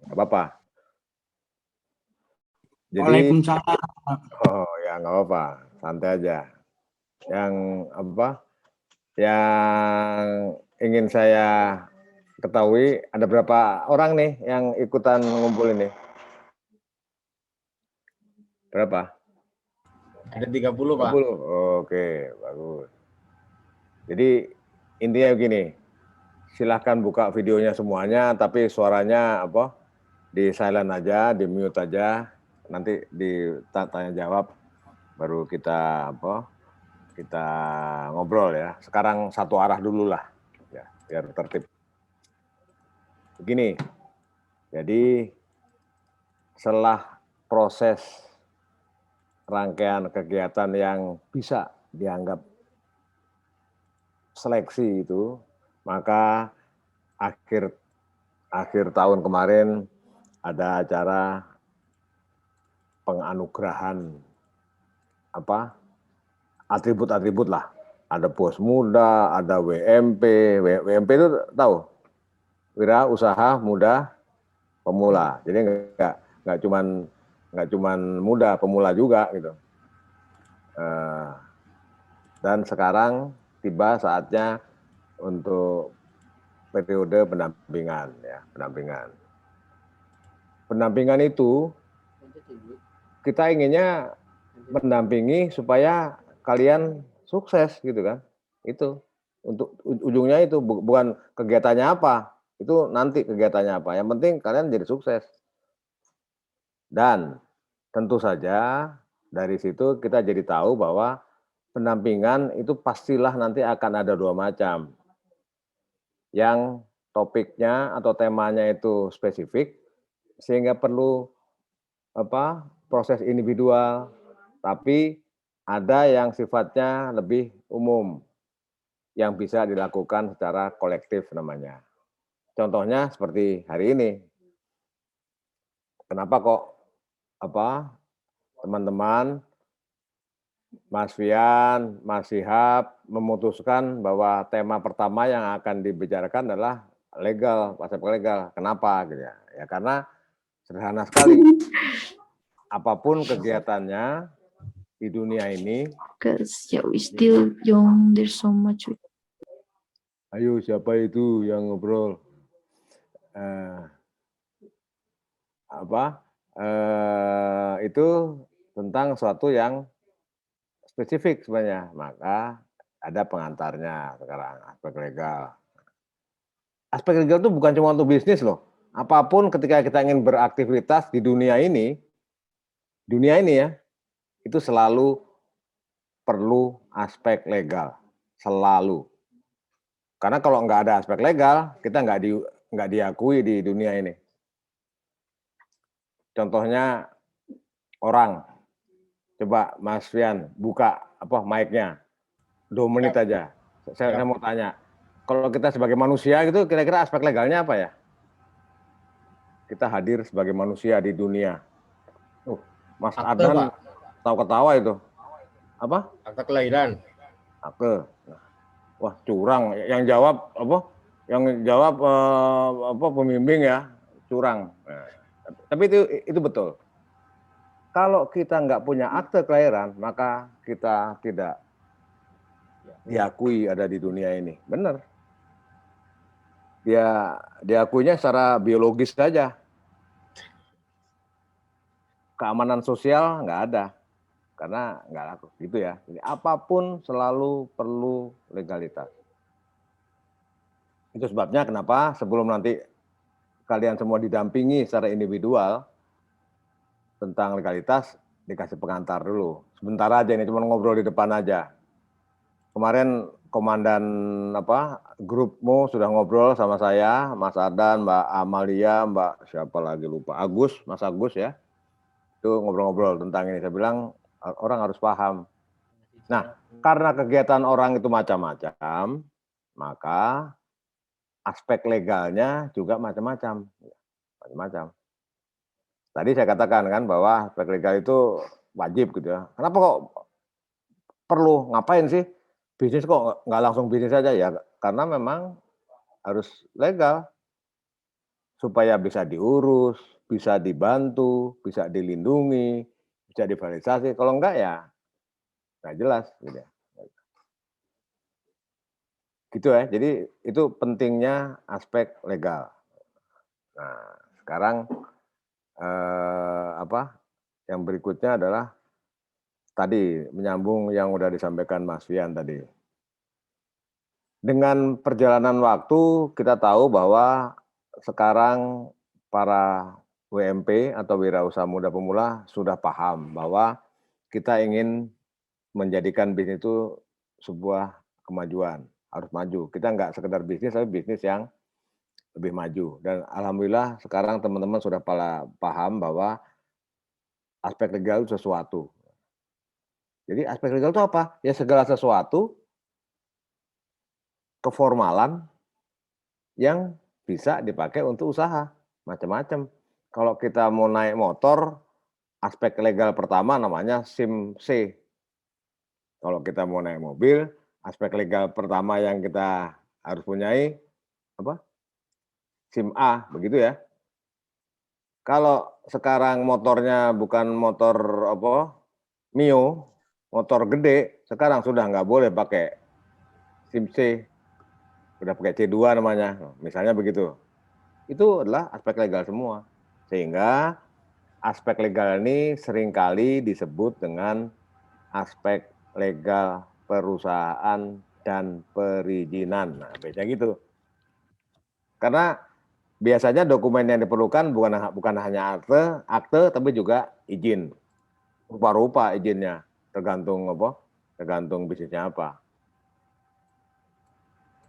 nggak apa-apa. Jadi, Waalaikumsalam. Oh ya nggak apa-apa, santai aja. Yang ingin saya ketahui, ada berapa orang nih yang ikutan ngumpul ini? Berapa? Ada 30, Pak. 30. Oke, bagus. Jadi intinya begini, silahkan buka videonya semuanya, tapi suaranya di silent aja, di mute aja. Nanti ditanya jawab, baru kita ngobrol ya. Sekarang satu arah dulu lah, ya, biar tertib. Begini, jadi setelah proses rangkaian kegiatan yang bisa dianggap seleksi itu, maka akhir tahun kemarin ada acara penganugerahan atribut-atribut lah. Ada bos muda, ada WMP. WMP itu tahu? Wira Usaha Muda Pemula. Jadi nggak cuman muda, pemula juga gitu. Dan sekarang tiba saatnya untuk periode pendampingan ya, pendampingan itu kita inginnya mendampingi supaya kalian sukses gitu kan, itu Untuk ujungnya itu bukan kegiatannya apa, itu nanti kegiatannya apa. Yang penting kalian jadi sukses. Dan tentu saja dari situ kita jadi tahu bahwa pendampingan itu pastilah nanti akan ada 2 macam. Yang topiknya atau temanya itu spesifik, sehingga perlu proses individual, tapi ada yang sifatnya lebih umum, yang bisa dilakukan secara kolektif namanya. Contohnya seperti hari ini. Kenapa kok teman-teman Mas Fian, Mas Syihab memutuskan bahwa tema pertama yang akan dibicarakan adalah legal, aspek legal. Kenapa gitu ya? Ya karena sederhana sekali. Apapun kegiatannya di dunia ini. Because yeah, we still young, there's so much. Ayo siapa itu yang ngobrol? Itu tentang sesuatu yang spesifik sebenarnya, maka ada pengantarnya sekarang, aspek legal. Aspek legal itu bukan cuma untuk bisnis loh. Apapun ketika kita ingin beraktivitas di dunia ini ya, itu selalu perlu aspek legal, selalu. Karena kalau nggak ada aspek legal, kita nggak diakui di dunia ini. Contohnya orang, coba Mas Fian buka mic-nya, 2 menit aja. Saya mau tanya, kalau kita sebagai manusia gitu, kira-kira aspek legalnya apa ya? Kita hadir sebagai manusia di dunia. Mas Adnan tahu-ketawa itu. Apa? Akte kelahiran. Akte. Wah, curang. Yang jawab pembimbing ya, curang. Nah, tapi itu betul. Kalau kita nggak punya akte kelahiran, maka kita tidak diakui ada di dunia ini. Benar. Dia diakuinya secara biologis saja. Keamanan sosial nggak ada, karena nggak laku gitu ya. Jadi apapun selalu perlu legalitas. Itu sebabnya kenapa sebelum nanti kalian semua didampingi secara individual tentang legalitas, dikasih pengantar dulu. Sebentar aja ini, cuma ngobrol di depan aja. Kemarin komandan grupmu sudah ngobrol sama saya, Mas Adan, Mbak Amalia, Mbak siapa lagi lupa, Mas Agus ya. Itu ngobrol-ngobrol tentang ini. Saya bilang orang harus paham. Nah, karena kegiatan orang itu macam-macam, maka aspek legalnya juga macam-macam. Tadi saya katakan kan bahwa aspek legal itu wajib gitu ya. Kenapa kok perlu? Ngapain sih? Bisnis kok nggak langsung bisnis saja ya? Karena memang harus legal supaya bisa diurus, bisa dibantu, bisa dilindungi, bisa diverifikasi. Kalau enggak ya nggak jelas gitu. Gitu ya. Jadi itu pentingnya aspek legal. Nah, sekarang yang berikutnya adalah tadi menyambung yang udah disampaikan Mas Fian tadi. Dengan perjalanan waktu kita tahu bahwa sekarang para WMP atau Wirausaha Muda Pemula sudah paham bahwa kita ingin menjadikan bisnis itu sebuah kemajuan, harus maju. Kita nggak sekedar bisnis, tapi bisnis yang lebih maju. Dan alhamdulillah sekarang teman-teman sudah paham bahwa aspek legal itu sesuatu. Jadi aspek legal itu apa? Ya segala sesuatu keformalan yang bisa dipakai untuk usaha, macam-macam. Kalau kita mau naik motor, aspek legal pertama namanya SIM C. Kalau kita mau naik mobil, aspek legal pertama yang kita harus punyai SIM A, begitu ya. Kalau sekarang motornya bukan motor Mio, motor gede, sekarang sudah nggak boleh pakai SIM C, udah pakai C2 namanya, misalnya begitu. Itu adalah aspek legal semua. Sehingga aspek legal ini seringkali disebut dengan aspek legal perusahaan dan perizinan. Nah, biasanya gitu. Karena biasanya dokumen yang diperlukan bukan hanya akte, tapi juga izin. Rupa-rupa izinnya, tergantung bisnisnya apa.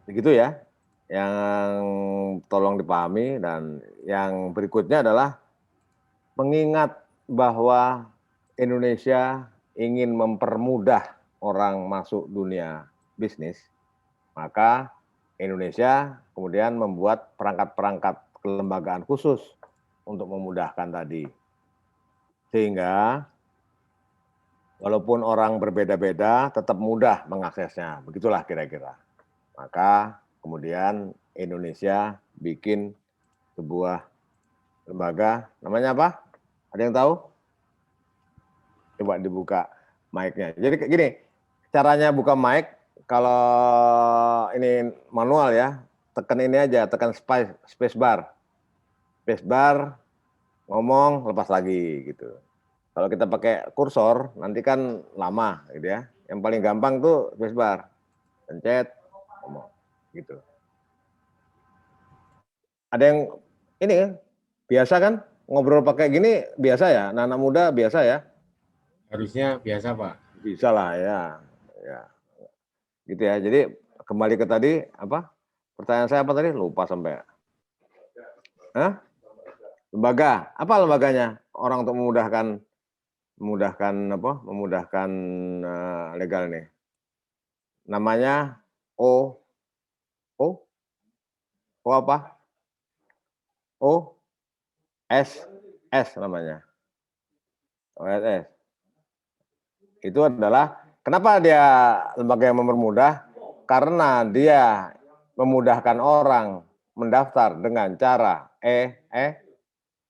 Begitu ya, yang tolong dipahami. Dan yang berikutnya adalah mengingat bahwa Indonesia ingin mempermudah orang masuk dunia bisnis, maka Indonesia kemudian membuat perangkat-perangkat kelembagaan khusus untuk memudahkan tadi. Sehingga walaupun orang berbeda-beda tetap mudah mengaksesnya, begitulah kira-kira. Maka kemudian Indonesia bikin sebuah lembaga, namanya apa? Ada yang tahu? Coba dibuka mic-nya. Jadi gini, caranya buka mic, kalau ini manual ya, tekan ini aja, tekan space bar. Space bar, ngomong, lepas lagi gitu. Kalau kita pakai kursor, nanti kan lama gitu ya. Yang paling gampang tuh space bar. Pencet, ngomong gitu. Ada yang ini kan, biasa kan? Ngobrol pakai gini biasa ya? Anak muda biasa ya? Harusnya biasa, Pak. Bisa lah ya. Gitu ya. Jadi kembali ke tadi apa? Pertanyaan saya apa tadi? Lupa sampai. Hah? Lembaga. Apa lembaganya? Orang untuk memudahkan legal nih. Namanya O apa? OSS namanya. OSS. Itu adalah kenapa dia lembaga yang mempermudah? Karena dia memudahkan orang mendaftar dengan cara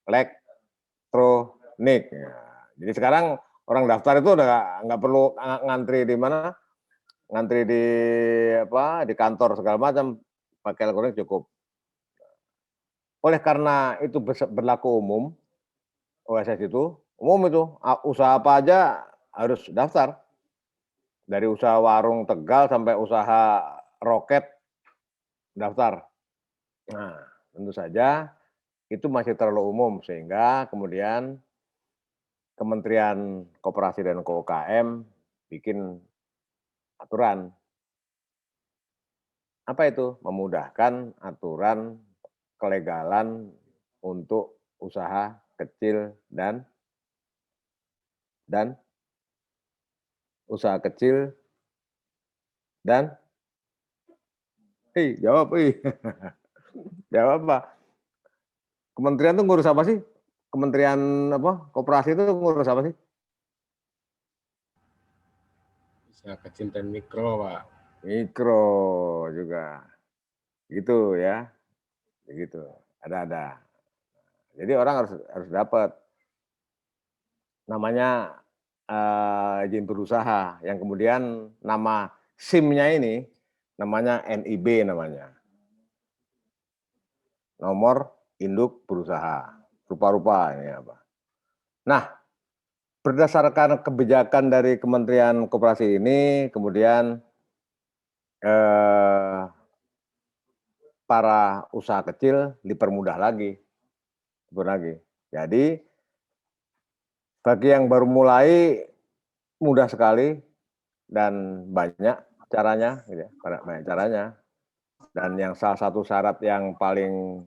elektronik. Jadi sekarang orang daftar itu udah nggak perlu ngantri di mana, ngantri di kantor segala macam, pakai elektronik cukup. Oleh karena itu berlaku umum, OSS itu umum itu, usaha apa aja harus daftar. Dari usaha warung Tegal sampai usaha roket daftar. Nah, tentu saja itu masih terlalu umum sehingga kemudian Kementerian Koperasi dan UKM bikin aturan. Apa itu? Memudahkan aturan kelegalan untuk usaha kecil dan usaha kecil dan jawab jawab apa? Kementerian itu ngurus apa sih? Kementerian Koperasi itu ngurus apa sih? Usaha kecil dan mikro, Pak. Mikro juga. Gitu ya. Begitu. Ada. Jadi orang harus dapat namanya izin berusaha, yang kemudian nama SIM-nya ini namanya NIB namanya. Nomor induk berusaha. Rupa-rupa ini apa. Nah, berdasarkan kebijakan dari Kementerian Koperasi ini, kemudian para usaha kecil dipermudah lagi. Jadi bagi yang baru mulai mudah sekali dan banyak caranya, gitu ya, banyak caranya. Dan yang salah satu syarat yang paling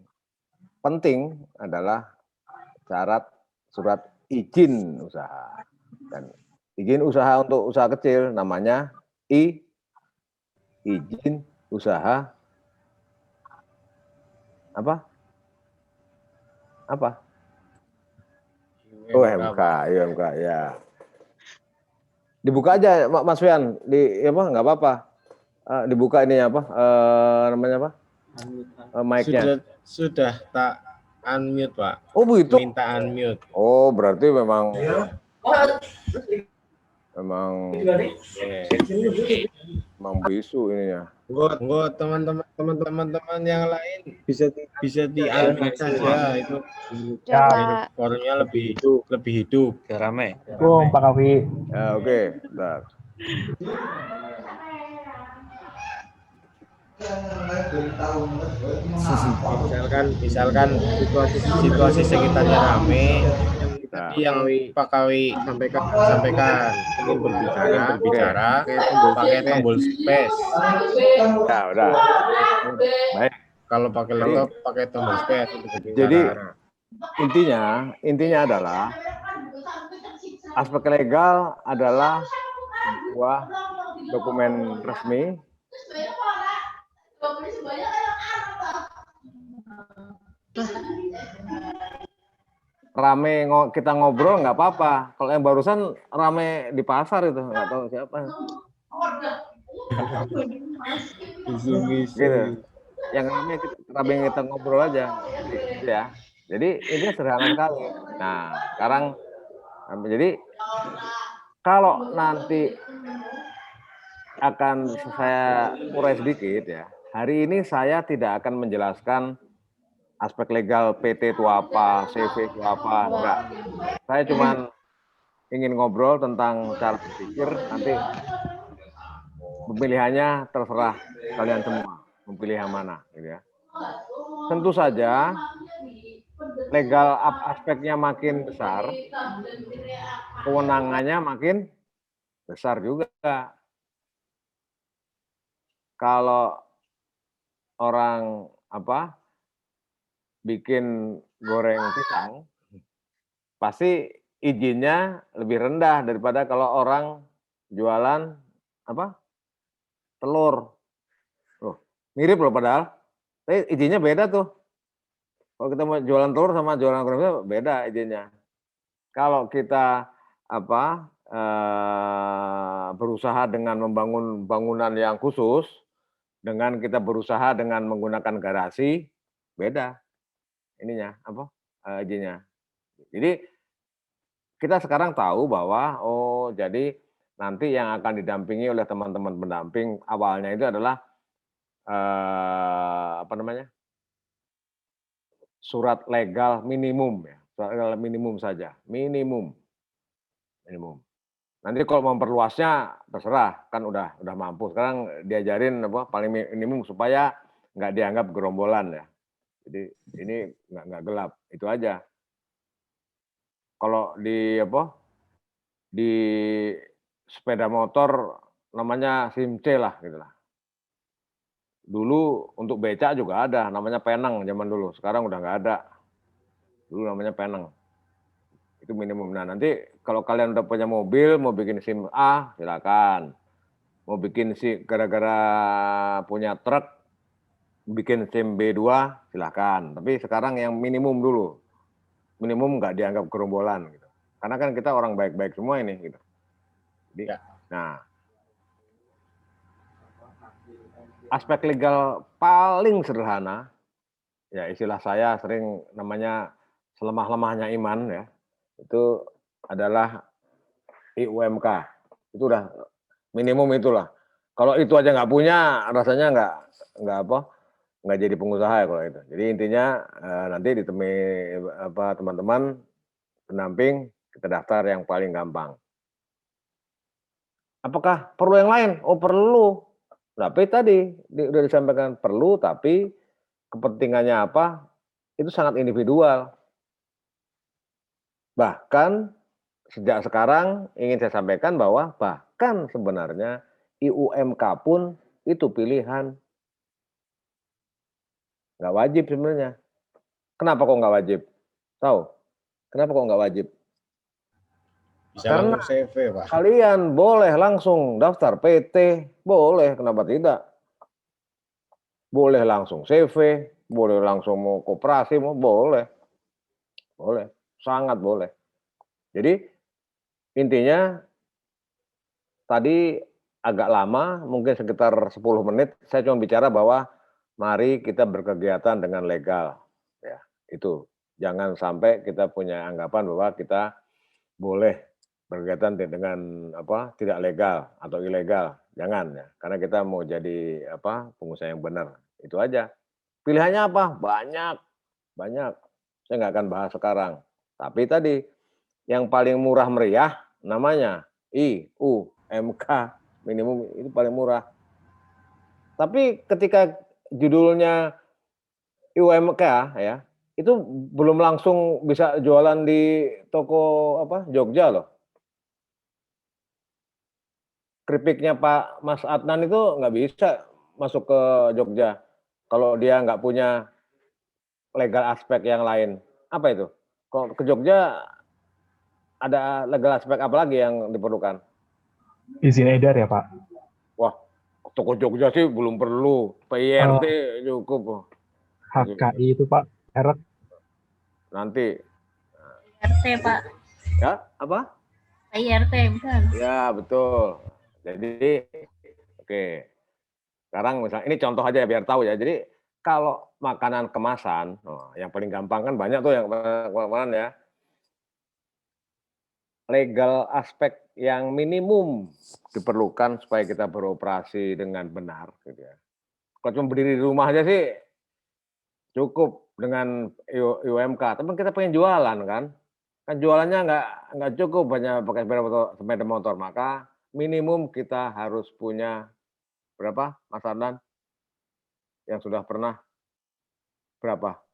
penting adalah syarat surat izin usaha. Dan izin usaha untuk usaha kecil namanya izin usaha apa? UMK ya. Dibuka aja Mas Fian, nggak apa-apa. Dibuka ini namanya apa? Mic-nya. Sudah tak unmute, Pak. Oh begitu. Minta unmute. Oh berarti memang bisu ininya. Enggak teman-teman yang lain bisa di unmute saja itu. Suaranya lebih hidup. Ramai. Pak Kavi. Oke, bentar. Misalkan situasi sekitarnya rame, tadi yang Pak Kawi sampaikan ingin berbicara pakai tombol space. Ya, udah. Baik. Kalau pakai laptop pakai tombol space untuk berbicara. Jadi intinya adalah aspek legal adalah sebuah dokumen resmi rame kita ngobrol nggak apa-apa. Kalau yang barusan rame di pasar itu nggak tahu siapa. Gitu. Yang rame kita ngobrol aja, gitu ya. Jadi ini sederhana sekali. Nah, sekarang jadi kalau nanti akan saya urai sedikit ya. Hari ini saya tidak akan menjelaskan aspek legal PT itu apa, CV itu apa, enggak. Saya cuma ingin ngobrol tentang cara berpikir, nanti pemilihannya terserah kalian semua, memilih yang mana, gitu ya. Tentu saja legal aspeknya makin besar, kewenangannya makin besar juga. Kalau orang bikin goreng pisang, pasti izinnya lebih rendah daripada kalau orang jualan telur. Loh, mirip loh padahal. Tapi izinnya beda tuh. Kalau kita mau jualan telur sama jualan goreng pisang beda izinnya. Kalau kita berusaha dengan membangun bangunan yang khusus, dengan kita berusaha dengan menggunakan garasi, beda ininya izinnya. Jadi kita sekarang tahu bahwa jadi nanti yang akan didampingi oleh teman-teman pendamping awalnya itu adalah surat legal minimum ya, surat legal minimum saja, minimum. Nanti kalau memperluasnya terserah, kan udah mampu. Sekarang diajarin paling minimum supaya nggak dianggap gerombolan ya. Jadi ini nggak gelap, itu aja. Kalau di sepeda motor namanya SIM C lah gitu lah. Dulu untuk becak juga ada, namanya peneng zaman dulu. Sekarang udah nggak ada. Dulu namanya peneng. Itu minimum. Nah nanti kalau kalian udah punya mobil, mau bikin SIM A, silakan. Mau bikin gara-gara punya truk, bikin SIM B2, silakan. Tapi sekarang yang minimum dulu. Minimum nggak dianggap gerombolan. Gitu. Karena kan kita orang baik-baik semua ini. Gitu. Jadi, nah, aspek legal paling sederhana, ya istilah saya sering namanya selemah-lemahnya iman ya, itu adalah IUMK. Itu udah minimum itulah. Kalau itu aja nggak punya, rasanya nggak jadi pengusaha ya kalau itu. Jadi intinya nanti ditemui teman-teman pendamping, kita daftar yang paling gampang. Apakah perlu yang lain? Oh perlu. Tapi tadi sudah disampaikan perlu, tapi kepentingannya apa? Itu sangat individual. Bahkan sejak sekarang ingin saya sampaikan bahwa bahkan sebenarnya IUMK pun itu pilihan. Nggak wajib sebenarnya. Kenapa kok nggak wajib? Tahu? Kenapa kok nggak wajib? Bisa Karena CV, Pak. Kalian boleh langsung daftar PT, boleh, kenapa tidak? Boleh langsung CV, boleh langsung mau koperasi, boleh. Boleh, sangat boleh. Jadi intinya tadi agak lama, mungkin sekitar 10 menit, saya cuma bicara bahwa mari kita berkegiatan dengan legal. Ya, itu. Jangan sampai kita punya anggapan bahwa kita boleh berkegiatan dengan tidak legal atau ilegal. Jangan ya, karena kita mau jadi pengusaha yang benar. Itu aja. Pilihannya apa? Banyak. Saya nggak akan bahas sekarang. Tapi tadi yang paling murah meriah namanya IUMK minimum, itu paling murah. Tapi ketika judulnya UMK ya, itu belum langsung bisa jualan di toko Jogja loh. Keripiknya Pak Mas Adnan itu nggak bisa masuk ke Jogja kalau dia nggak punya legal aspek yang lain. Apa itu? Kalau ke Jogja ada legal aspek apa lagi yang diperlukan? Izin edar ya Pak? Wah, toko Jogja sih belum perlu. PIRT cukup. HKI itu Pak, merek. Nanti. IRT Pak. Ya, apa? IRT bukan? Ya, betul. Jadi, oke. Sekarang misalnya, ini contoh aja ya biar tahu ya. Jadi, kalau makanan kemasan, yang paling gampang kan banyak tuh yang kemasan ya. Legal aspek yang minimum diperlukan supaya kita beroperasi dengan benar. Gitu ya. Kalau cuma berdiri di rumah aja sih cukup dengan UMK. Tapi kita pengen jualan kan jualannya nggak cukup hanya pakai sepeda motor. Maka minimum kita harus punya berapa, Mas Adnan? Yang sudah pernah berapa?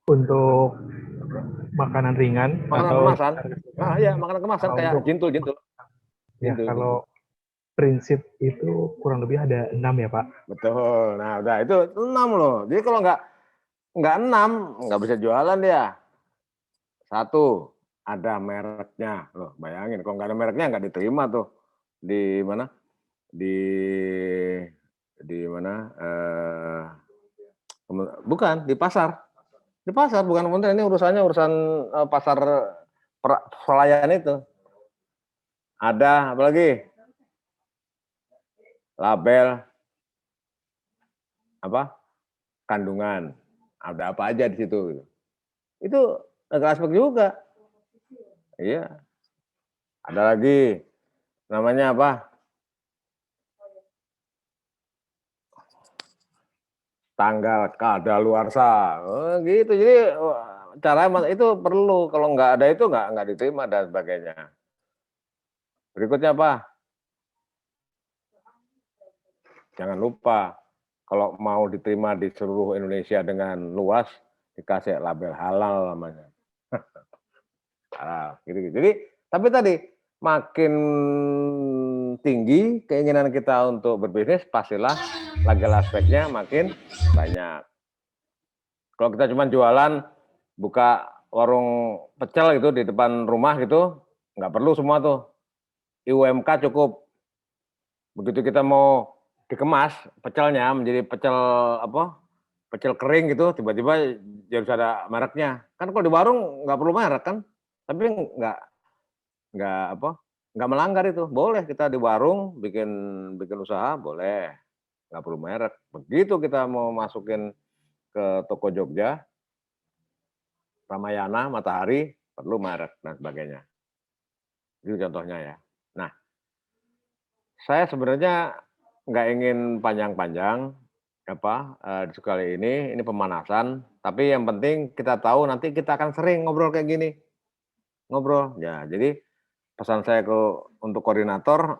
Untuk makanan ringan makanan atau kemasan? Nah, ya makanan kemasan kayak jintul. Ya, kalau prinsip itu kurang lebih ada 6 ya Pak. Betul. Nah, udah itu 6 loh. Jadi kalau nggak 6 nggak bisa jualan dia. 1, ada mereknya. Loh, bayangin kalau nggak ada mereknya nggak diterima tuh di mana? Di mana? Bukan di pasar. Di pasar bukan kementerian, ini urusan pasar pelayan itu. Ada apa lagi? Label apa? Kandungan. Ada apa aja di situ. Itu legal aspek juga. Iya. Ada lagi namanya apa? Tanggal kadaluarsa, gitu. Jadi cara itu perlu, kalau nggak ada itu nggak diterima dan sebagainya. Berikutnya apa? Jangan lupa kalau mau diterima di seluruh Indonesia dengan luas dikasih label halal namanya. Halal, gitu. Jadi tapi tadi makin tinggi keinginan kita untuk berbisnis, pastilah legal aspeknya makin banyak. Kalau kita cuma jualan, buka warung pecel gitu di depan rumah gitu, nggak perlu semua tuh. UMK cukup. Begitu kita mau dikemas pecelnya menjadi pecel pecel kering gitu, tiba-tiba harus ada mereknya. Kan kalau di warung nggak perlu merek kan, tapi nggak melanggar itu. Boleh kita di warung bikin usaha, boleh. Nggak perlu merek. Begitu kita mau masukin ke toko Jogja, Ramayana, Matahari, perlu merek dan sebagainya. Itu contohnya ya. Nah, saya sebenarnya nggak ingin panjang-panjang kali ini pemanasan. Tapi yang penting kita tahu nanti kita akan sering ngobrol kayak gini. Ngobrol. Ya, jadi pesan saya untuk koordinator,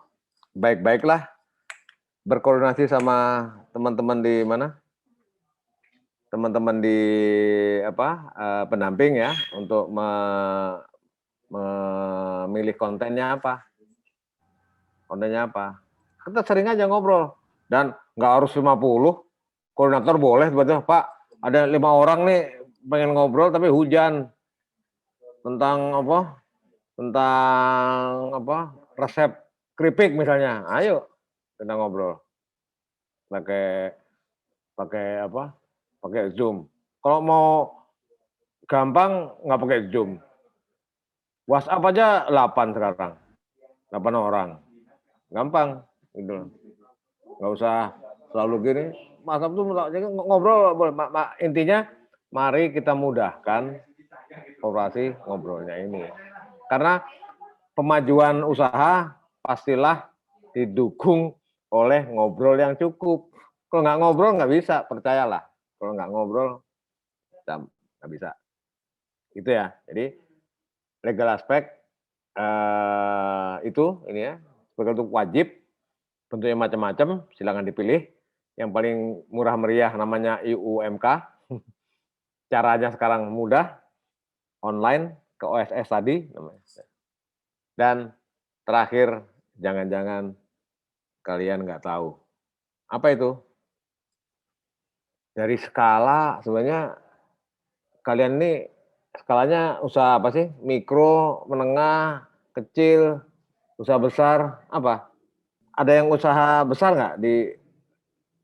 baik-baiklah berkoordinasi sama teman-teman di mana? Teman-teman di pendamping ya untuk memilih kontennya apa. Kita sering aja ngobrol dan nggak harus 50. Koordinator boleh tiba-tiba, Pak, ada 5 orang nih pengen ngobrol tapi hujan tentang resep keripik misalnya. Ayo kita ngobrol. Pakai Zoom. Kalau mau gampang nggak pakai Zoom. WhatsApp aja 8 sekarang. 8 orang. Gampang gitu. Nggak usah selalu gini. WhatsApp tuh ngobrol boleh. Intinya mari kita mudahkan operasi ngobrolnya ini. Karena pemajuan usaha pastilah didukung oleh ngobrol yang cukup. Kalau nggak ngobrol nggak bisa, percayalah. Kalau nggak ngobrol nggak bisa. Itu ya. Jadi legal aspek itu ini ya sebagai untuk wajib bentuknya macam-macam, silakan dipilih. Yang paling murah meriah namanya IUMK. Caranya sekarang mudah, online, ke OSS tadi. Dan terakhir, jangan-jangan kalian nggak tahu. Apa itu? Dari skala, sebenarnya kalian ini skalanya usaha apa sih? Mikro, menengah, kecil, usaha besar, apa? Ada yang usaha besar nggak di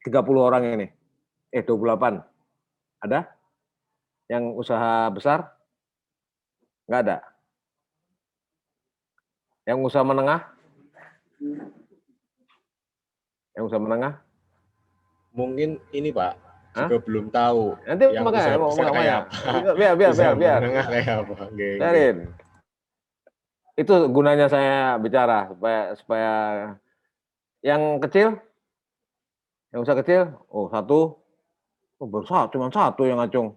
30 orang ini? 28. Ada? Yang usaha besar? Nggak ada. Yang usaha menengah? Yang usaha menengah? Mungkin ini Pak, juga belum tahu. Nanti yang makanya besar kayak apa. biar. Menengah kayak apa. Biarin. Itu gunanya saya bicara supaya yang kecil, yang usaha kecil, satu, baru satu, cuma satu yang ngacung.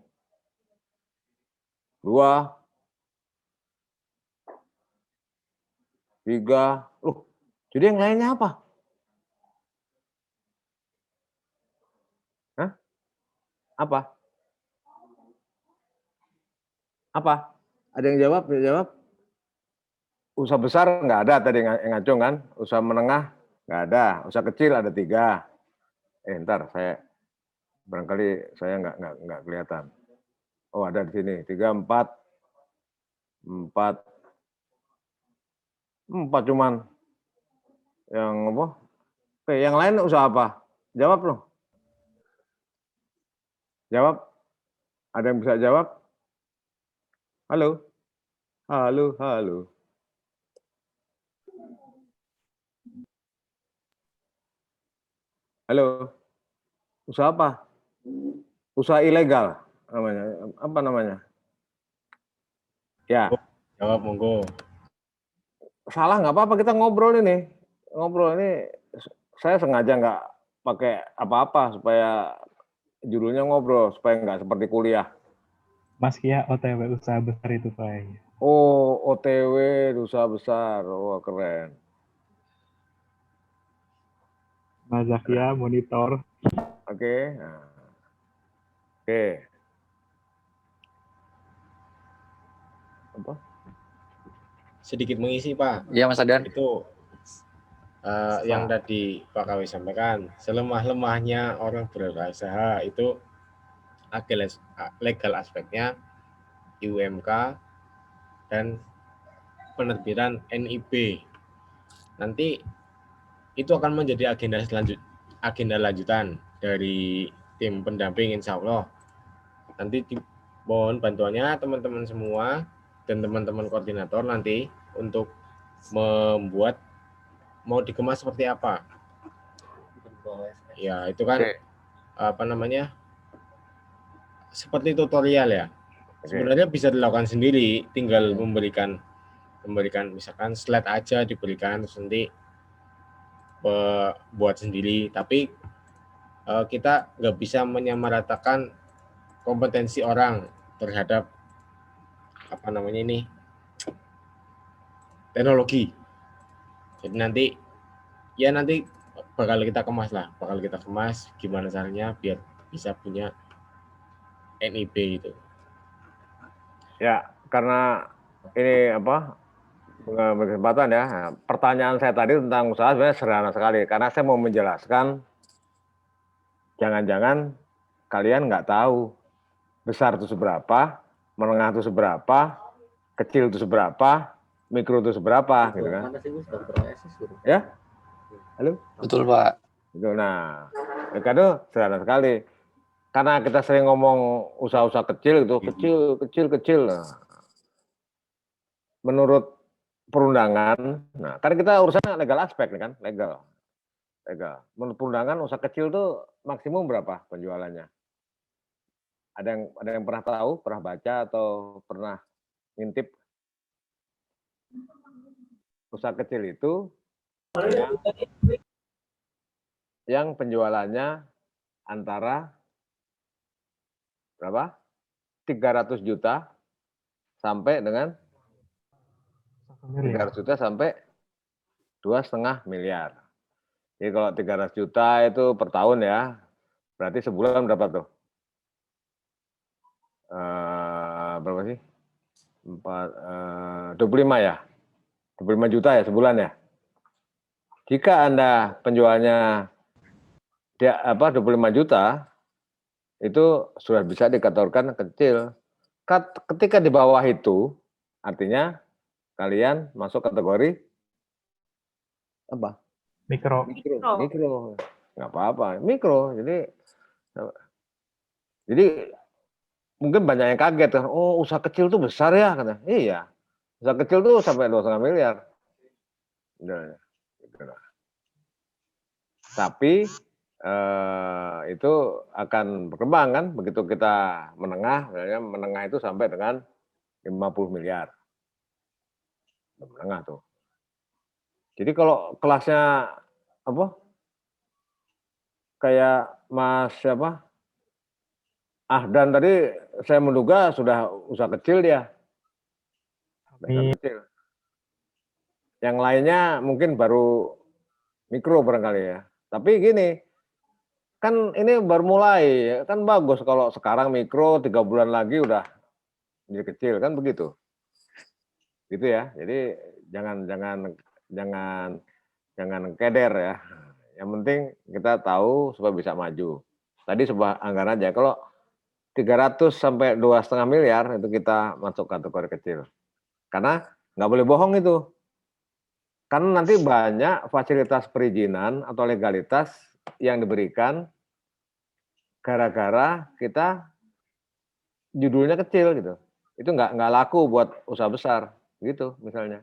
2, 3, loh, jadi yang lainnya apa? Hah? Apa? Apa? Ada yang jawab? Yang jawab? Usaha besar nggak ada tadi yang ngacung kan? Usaha menengah nggak ada. Usaha kecil ada 3. Ntar saya barangkali saya nggak kelihatan. Oh ada di sini 3, 4 cuman. Yang apa? Oke, yang lain usaha apa? Jawab loh. Jawab. Ada yang bisa jawab? Halo? Halo, halo. Halo. Usaha apa? Usaha ilegal namanya. Apa namanya? Ya. Jawab monggo. Salah nggak apa-apa, kita ngobrol ini. Ngobrol ini saya sengaja nggak pakai apa-apa supaya judulnya ngobrol, supaya nggak seperti kuliah. Mas Kia OTW usaha besar itu Pak. Oh, OTW usaha besar. Wah, keren. Mas Zakia monitor. Oke. Nah. Oke. Apa? Sedikit mengisi Pak. Iya Mas Adan. Itu yang tadi Pak Kawi sampaikan, selemah-lemahnya orang berusaha itu legal aspeknya, IUMK, dan penerbitan NIB. Nanti itu akan menjadi agenda lanjutan dari tim pendamping insya Allah. Nanti mohon bantuannya teman-teman semua dan teman-teman koordinator nanti untuk membuat mau dikemas seperti apa. Ya itu kan apa namanya, seperti tutorial ya. Sebenarnya bisa dilakukan sendiri, tinggal memberikan misalkan slide aja diberikan, terus nanti buat sendiri. Tapi kita nggak bisa menyamaratakan kompetensi orang terhadap apa namanya ini teknologi. Jadi nanti bakal kita kemas gimana caranya biar bisa punya NIB itu. Ya, karena ini apa berkesempatan ya. Pertanyaan saya tadi tentang usaha sebenarnya sederhana sekali, karena saya mau menjelaskan jangan-jangan kalian nggak tahu besar itu seberapa, menengah itu seberapa, kecil itu seberapa, mikro itu seberapa, gitu kan? Ya, halo. Betul Pak. Itu nah, itu sederhana sekali. Karena kita sering ngomong usaha-usaha kecil itu kecil. Nah, menurut perundangan, nah karena kita urusannya legal aspek nih kan, legal. Menurut perundangan usaha kecil tuh maksimum berapa penjualannya? Ada yang pernah tahu, pernah baca atau pernah ngintip? Usaha kecil itu yang penjualannya antara berapa? 300 juta sampai dengan 300 juta sampai 2,5 miliar. Jadi kalau 300 juta itu per tahun ya, berarti sebulan berapa tuh? Berapa sih? 25 ya? 25 juta ya sebulan ya? Jika Anda penjualnya 25 juta, itu sudah bisa dikategorikan kecil. Ketika di bawah itu, artinya kalian masuk kategori apa? Mikro. Mikro. Nggak apa-apa, mikro. Jadi mungkin banyak yang kaget kan, oh usaha kecil tuh besar ya, kata. Iya, usaha kecil tuh sampai 2,5 miliar. Udah, gitu lah. Tapi itu akan berkembang kan, begitu kita menengah, misalnya menengah itu sampai dengan 50 miliar. Menengah tuh. Jadi kalau kelasnya apa? Kayak Mas siapa? Ahdan tadi saya menduga sudah usaha kecil dia. Usaha kecil. Yang lainnya mungkin baru mikro barangkali ya. Tapi gini, kan ini baru mulai, kan bagus kalau sekarang mikro 3 bulan lagi udah jadi kecil kan begitu. Gitu ya. Jadi jangan keder ya. Yang penting kita tahu supaya bisa maju. Tadi sebuah anggaran aja, kalau 300 sampai 2,5 miliar itu kita masuk kategori kecil. Karena nggak boleh bohong itu. Karena nanti banyak fasilitas perizinan atau legalitas yang diberikan gara-gara kita judulnya kecil gitu. Itu nggak laku buat usaha besar gitu misalnya.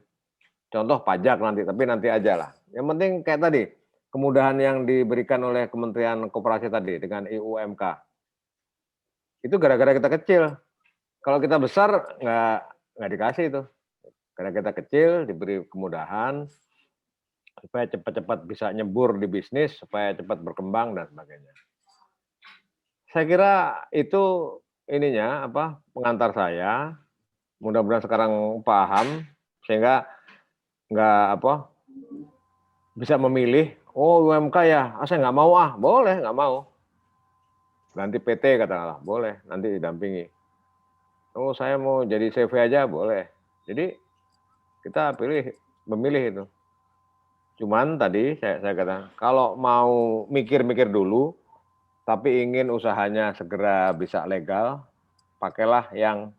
Contoh pajak nanti aja lah. Yang penting kayak tadi, kemudahan yang diberikan oleh Kementerian Koperasi tadi dengan IUMK. Itu gara-gara kita kecil. Kalau kita besar nggak dikasih itu. Karena kita kecil diberi kemudahan supaya cepat-cepat bisa nyebur di bisnis, supaya cepat berkembang dan sebagainya. Saya kira itu ininya pengantar saya. Mudah-mudahan sekarang paham sehingga nggak bisa memilih. Oh UMK ya, saya nggak mau boleh nggak mau. Ganti PT katakanlah, boleh nanti didampingi. Oh saya mau jadi CV aja boleh. Jadi kita memilih itu. Cuman tadi saya katakan, kalau mau mikir-mikir dulu, tapi ingin usahanya segera bisa legal, pakailah yang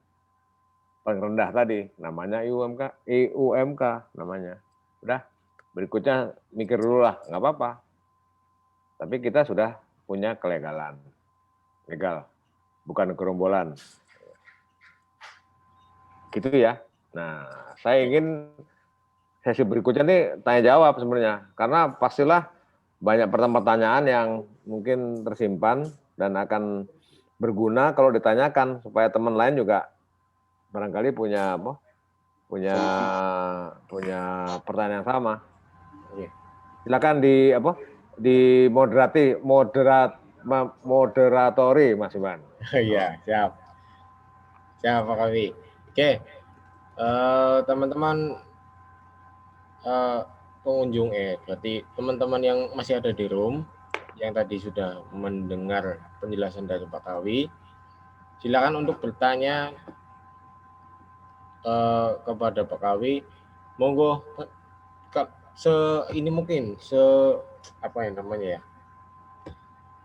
paling rendah tadi, namanya IUMK namanya. Udah, berikutnya mikir dulu lah, nggak apa-apa. Tapi kita sudah punya kelegalan, legal, bukan gerombolan. Gitu ya. Nah, saya ingin sesi berikutnya nih tanya jawab sebenarnya, karena pastilah banyak pertanyaan yang mungkin tersimpan dan akan berguna kalau ditanyakan supaya teman lain juga barangkali punya pertanyaan yang sama. Silakan di moderatori Mas Iwan. Iya, siap Pak Kawi. Oke, teman-teman pengunjung berarti teman-teman yang masih ada di room yang tadi sudah mendengar penjelasan dari Pak Kawi, silakan untuk bertanya kepada Pak Kawi. Monggo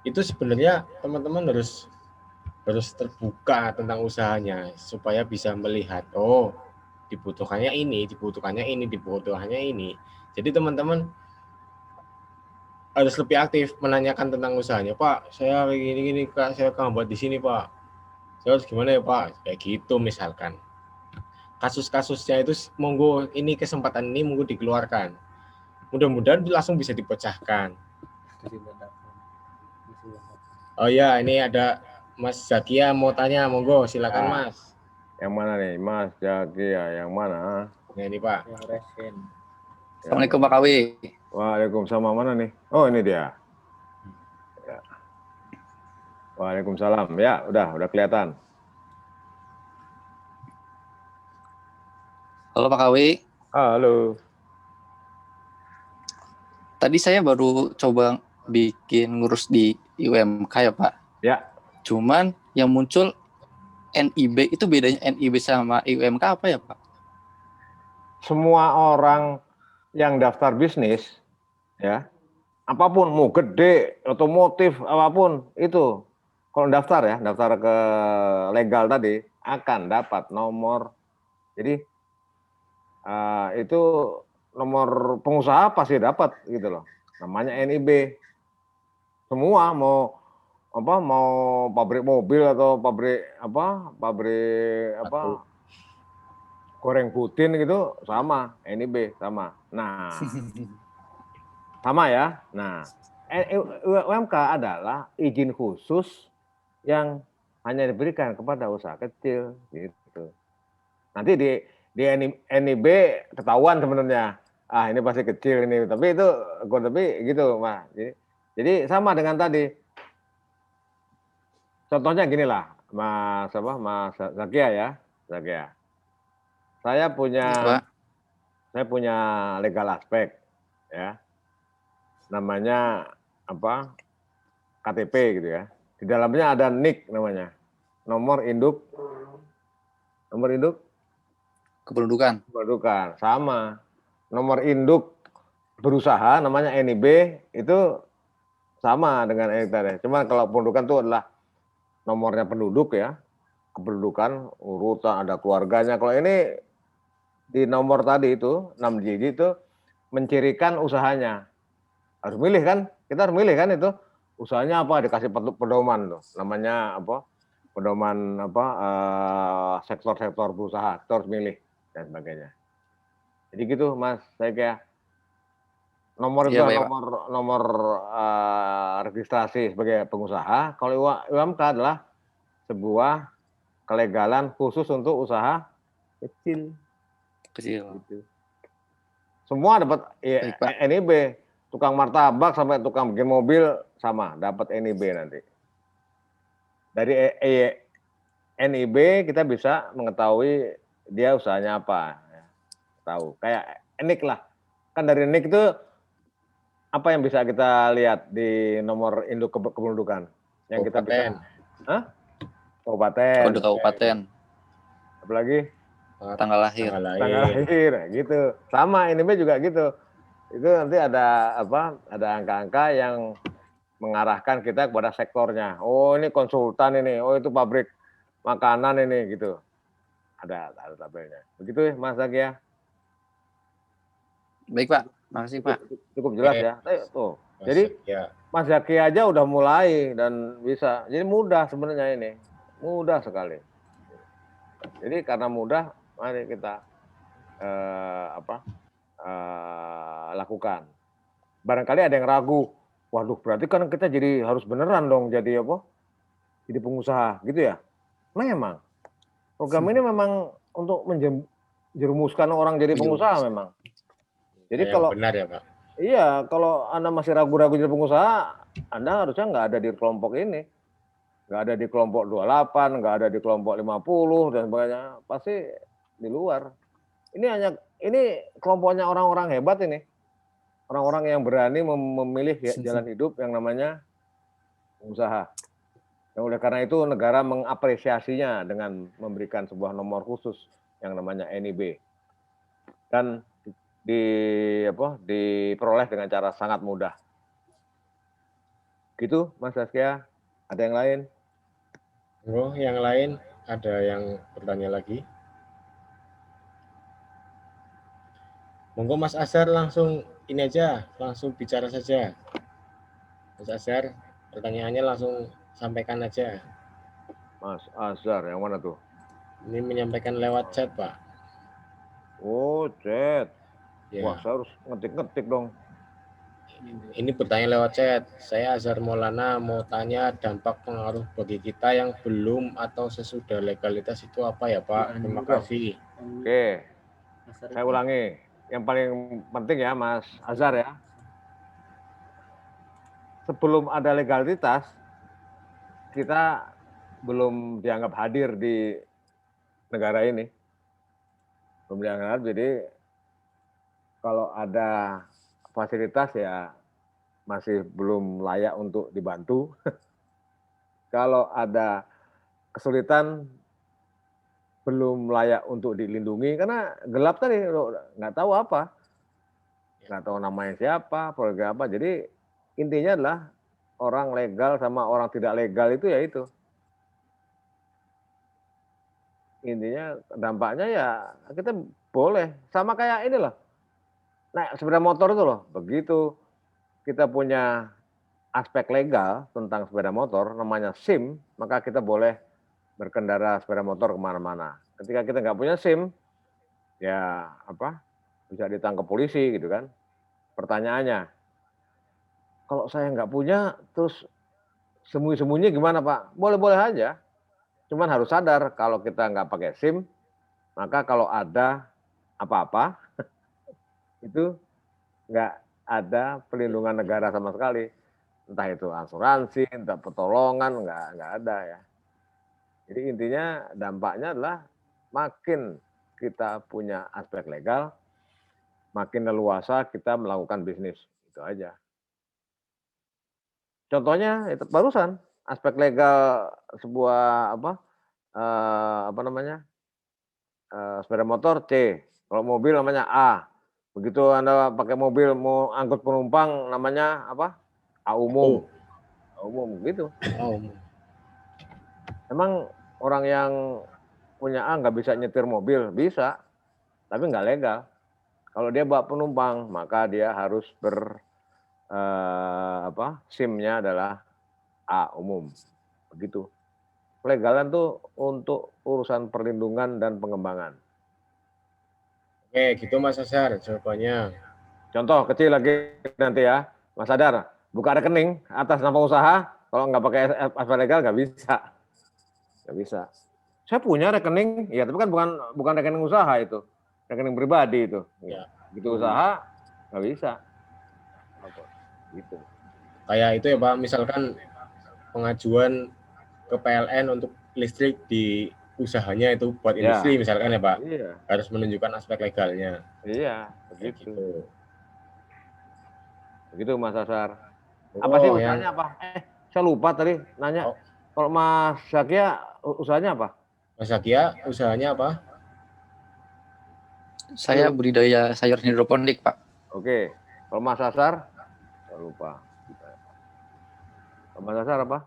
itu sebenarnya teman-teman harus terbuka tentang usahanya supaya bisa melihat, oh dibutuhkannya ini. Jadi teman-teman harus lebih aktif menanyakan tentang usahanya. Pak, saya gini Kak, saya buat di sini Pak. Saya harus gimana ya Pak? Kayak gitu misalkan. Kasus-kasusnya itu monggo ini kesempatan ini monggo dikeluarkan. Mudah-mudahan langsung bisa dipecahkan. Oh ya, ini ada Mas Zakia mau tanya, monggo silakan Mas. Yang mana nih, Mas Zakia? Yang mana? Nah, ini Pak. Assalamualaikum Pak Kawi. Waalaikumsalam, mana nih? Oh ini dia. Ya. Waalaikumsalam. Ya, udah kelihatan. Halo Pak Kawi. Halo. Tadi saya baru coba bikin ngurus di UMK ya Pak. Ya. Cuman yang muncul NIB, itu bedanya NIB sama UMK apa ya Pak? Semua orang yang daftar bisnis, ya, apapun, mau gede, otomotif, apapun, itu, kalau daftar ke legal tadi, akan dapat nomor. Jadi, itu nomor pengusaha pasti dapat, gitu loh. Namanya NIB. Semua mau pabrik mobil atau pabrik goreng putin gitu sama, NIB sama. Nah, sama ya. Nah, UMK adalah izin khusus yang hanya diberikan kepada usaha kecil gitu. Nanti di NIB ketahuan sebenarnya. Ini pasti kecil ini, tapi itu gitu, Mas. Jadi sama dengan tadi. Contohnya gini lah, Mas Zakia ya, Zakia. Saya punya legal aspek, ya. Namanya KTP gitu ya. Di dalamnya ada NIK namanya, nomor induk Kependudukan. Sama. Nomor induk berusaha namanya NIB itu sama dengan NIK tadi. Cuma kalau pendudukan itu adalah nomornya penduduk ya, kependudukan, urutan, ada keluarganya. Kalau ini di nomor tadi itu 6 digit itu mencirikan usahanya. Harus milih kan? Kita harus milih kan itu usahanya apa, dikasih pedoman tuh. Namanya pedoman sektor-sektor berusaha, kita harus milih dan sebagainya. Jadi gitu Mas, saya kayak nomor itu nomor registrasi sebagai pengusaha. Kalau UMK adalah sebuah kelegalan khusus untuk usaha kecil. Gitu. Semua dapat NIB, tukang martabak sampai tukang bikin mobil sama dapat NIB nanti. Dari NIB kita bisa mengetahui dia usahanya apa. Tahu, kayak NIK lah. Kan dari NIK itu apa yang bisa kita lihat di nomor induk kependudukan yang kita bisa? Kabupaten. Kode kabupaten. Apalagi? Tanggal lahir. Gitu. Sama NIB juga gitu. Itu nanti ada angka-angka yang mengarahkan kita kepada sektornya. Oh, ini konsultan ini. Oh, itu pabrik makanan ini gitu. Ada tabelnya. Begitu Mas Zakia. Baik Pak, makasih Pak. Cukup jelas ya. Tuh. Jadi Mas Zakia aja udah mulai dan bisa. Jadi mudah sebenarnya ini. Mudah sekali. Jadi karena mudah, mari kita lakukan. Barangkali ada yang ragu. Waduh, berarti kan kita jadi harus beneran dong jadi jadi pengusaha gitu ya. Memang. Program ini memang untuk menjerumuskan orang jadi pengusaha memang. Jadi kalau benar ya Pak. Iya, kalau Anda masih ragu-ragu jadi pengusaha, Anda harusnya nggak ada di kelompok ini. Nggak ada di kelompok 28, nggak ada di kelompok 50 dan sebagainya. Pasti di luar. Ini kelompoknya orang-orang hebat ini. Orang-orang yang berani memilih jalan hidup yang namanya usaha. Dan oleh karena itu negara mengapresiasinya dengan memberikan sebuah nomor khusus yang namanya NIB. Dan diperoleh dengan cara sangat mudah. Gitu Mas Zaskia. Ada yang lain? Oh, yang lain ada yang bertanya lagi? Monggo Mas Azhar langsung ini aja, langsung bicara saja. Mas Azhar, pertanyaannya langsung sampaikan aja. Mas Azhar, yang mana tuh? Ini menyampaikan lewat chat, Pak. Oh, chat. Ya. Wah, saya harus ngetik-ngetik dong. Ini bertanya lewat chat. Saya Azhar Maulana mau tanya dampak pengaruh bagi kita yang belum atau sesudah legalitas itu apa ya Pak? Terima kasih. Oke, saya ulangi. Yang paling penting ya Mas Azhar ya. Sebelum ada legalitas, kita belum dianggap hadir di negara ini. Belum dianggap, jadi kalau ada fasilitas ya masih belum layak untuk dibantu. Kalau ada kesulitan belum layak untuk dilindungi karena gelap tadi nggak tahu apa, nggak tahu namanya siapa, program apa. Jadi intinya adalah orang legal sama orang tidak legal itu ya itu. Intinya dampaknya ya kita boleh sama kayak ini loh, naik sepeda motor itu loh. Begitu kita punya aspek legal tentang sepeda motor, namanya SIM, maka kita boleh berkendara sepeda motor kemana-mana. Ketika kita nggak punya SIM, ya apa bisa ditangkap polisi gitu kan. Pertanyaannya, kalau saya nggak punya, terus sembunyi-sembunyi gimana Pak? Boleh-boleh aja. Cuman harus sadar kalau kita nggak pakai SIM, maka kalau ada apa-apa, itu nggak ada pelindungan negara sama sekali. Entah itu asuransi, entah pertolongan, nggak ada ya. Jadi intinya dampaknya adalah makin kita punya aspek legal, makin leluasa kita melakukan bisnis. Itu aja. Contohnya itu barusan aspek legal sebuah apa namanya sepeda motor C, kalau mobil namanya A. Begitu Anda pakai mobil mau angkut penumpang namanya apa? A umum. A umum gitu. Emang orang yang punya A nggak bisa nyetir mobil? Bisa, tapi nggak legal. Kalau dia bawa penumpang, maka dia harus SIM-nya adalah A umum. Begitu. Pelegalan tuh untuk urusan perlindungan dan pengembangan. Oke, gitu Mas Azhar jawabannya. Contoh kecil lagi nanti ya, Mas Adar, buka rekening atas nama usaha, kalau nggak pakai aspek legal nggak bisa. Nggak bisa. Saya punya rekening, ya tapi kan bukan rekening usaha itu, rekening pribadi itu. Ya. Gitu usaha nggak bisa. Gitu. Kayak itu ya Pak, misalkan pengajuan ke PLN untuk listrik di usahanya itu buat industri misalkan ya Pak, harus menunjukkan aspek legalnya. Iya, begitu. Begitu Mas Azhar. Oh, apa sih usahanya apa? Saya lupa tadi nanya. Kalau Mas Zakia usahanya apa? Mas Zakia usahanya apa? Saya budidaya sayur hidroponik, Pak. Oke. Kalau Mas Azhar? Saya lupa. Kalau Mas Azhar apa?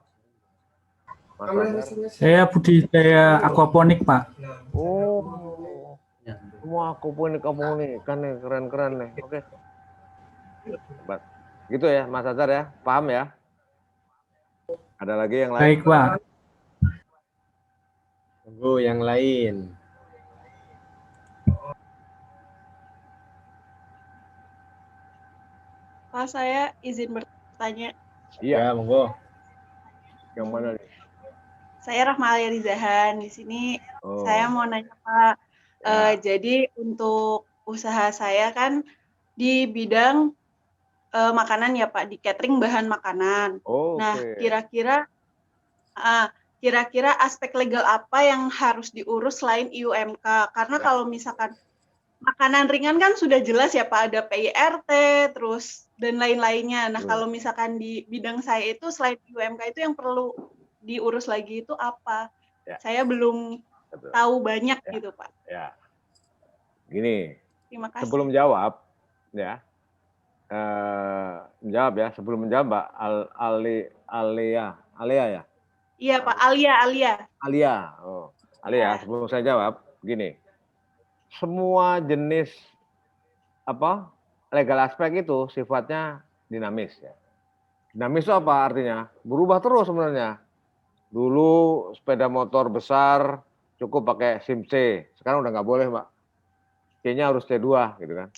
Mas Azhar? Saya budidaya aquaponik, Pak. Oh. Semua aquaponik kan nih, keren-keren nih. Oke. Hebat. Gitu ya Mas Azhar ya, paham ya? Ada lagi yang lain? Baik Pak. Tunggu yang lain. Pak, saya izin bertanya. Iya, monggo. Yang mana nih? Saya Rahmalia Rizahan di sini. Saya mau nanya Pak. Jadi untuk usaha saya kan di bidang makanan ya Pak, di catering bahan makanan. Nah, kira-kira aspek legal apa yang harus diurus selain IUMK? Karena kalau misalkan makanan ringan kan sudah jelas ya Pak, ada PIRT, terus dan lain-lainnya. Nah, kalau misalkan di bidang saya itu selain IUMK itu yang perlu diurus lagi itu apa? Ya. Saya belum tahu banyak gitu Pak. Ya. Gini, terima kasih. Sebelum jawab ya, sebelum menjawab Mbak Alia ya? Iya Pak, Alia. Alia, sebelum saya jawab, gini, semua jenis legal aspek itu sifatnya dinamis ya. Dinamis itu apa artinya? Berubah terus sebenarnya. Dulu sepeda motor besar cukup pakai SIM C, sekarang udah nggak boleh Mbak. C-nya harus C2 gitu kan.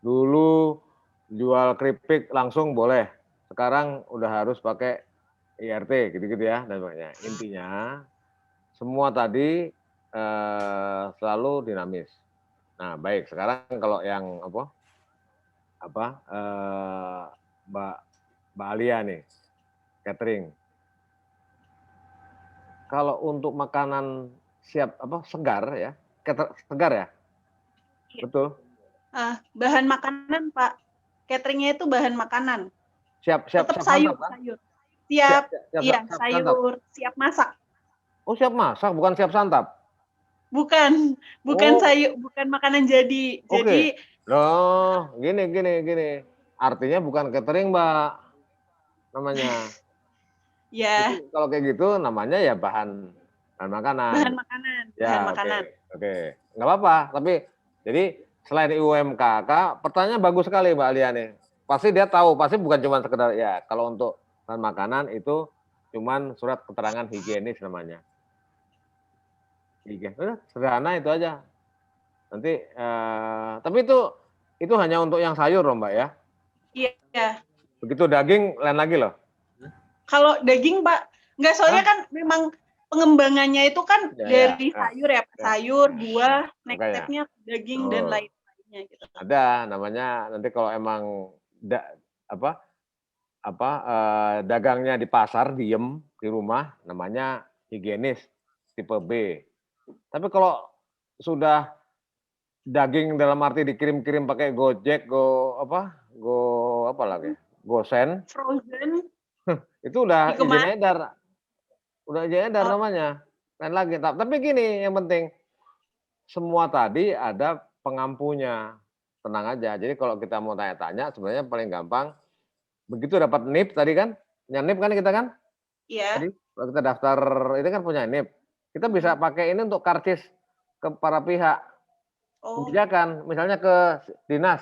Dulu jual keripik langsung boleh, sekarang udah harus pakai IRT gitu-gitu ya dan sebagainya. Intinya semua tadi selalu dinamis. Nah, baik, sekarang kalau yang Mbak Alia nih, catering. Kalau untuk makanan segar ya? Betul? Bahan makanan Pak. cateringnya itu bahan makanan. Siap Tetap santap kan? sayur. Siap, iya, santap. sayur, siap masak. Oh, siap masak, bukan siap santap. Bukan sayur, bukan makanan jadi. Oke. Jadi Loh, gini. Artinya bukan catering, Mbak. Namanya. ya, Jadi, kalau kayak gitu namanya ya bahan makanan. bahan makanan, Ya, bahan makanan. Oke. Nggak apa-apa, tapi jadi selain UMKK, pertanyaan bagus sekali Mbak Aliani. Pasti dia tahu, pasti bukan cuma sekedar ya kalau untuk bahan makanan itu cuman surat keterangan higienis namanya. Udah, sederhana itu aja. Nanti tapi itu hanya untuk yang sayur loh Mbak ya. Iya. Begitu daging lain lagi loh. Kalau daging Pak, nggak, soalnya kan memang pengembangannya itu kan dari sayur ya, sayur, buah, next step-nya daging dan lain-lainnya gitu. Ada namanya nanti kalau emang dagangnya di pasar diem di rumah namanya higienis tipe B. Tapi kalau sudah daging dalam arti dikirim-kirim pakai Gojek, GoSend, frozen, itu udah izin edar. Udah izin edar namanya. Lain lagi. Tapi gini, yang penting semua tadi ada pengampunya. Tenang aja. Jadi kalau kita mau tanya-tanya sebenarnya paling gampang begitu dapat NIP tadi kan? Punya NIP kan kita kan? Iya. Tadi kalau kita daftar itu kan punya NIP. Kita bisa pakai ini untuk karcis ke para pihak. Kebijakan, misalnya ke dinas.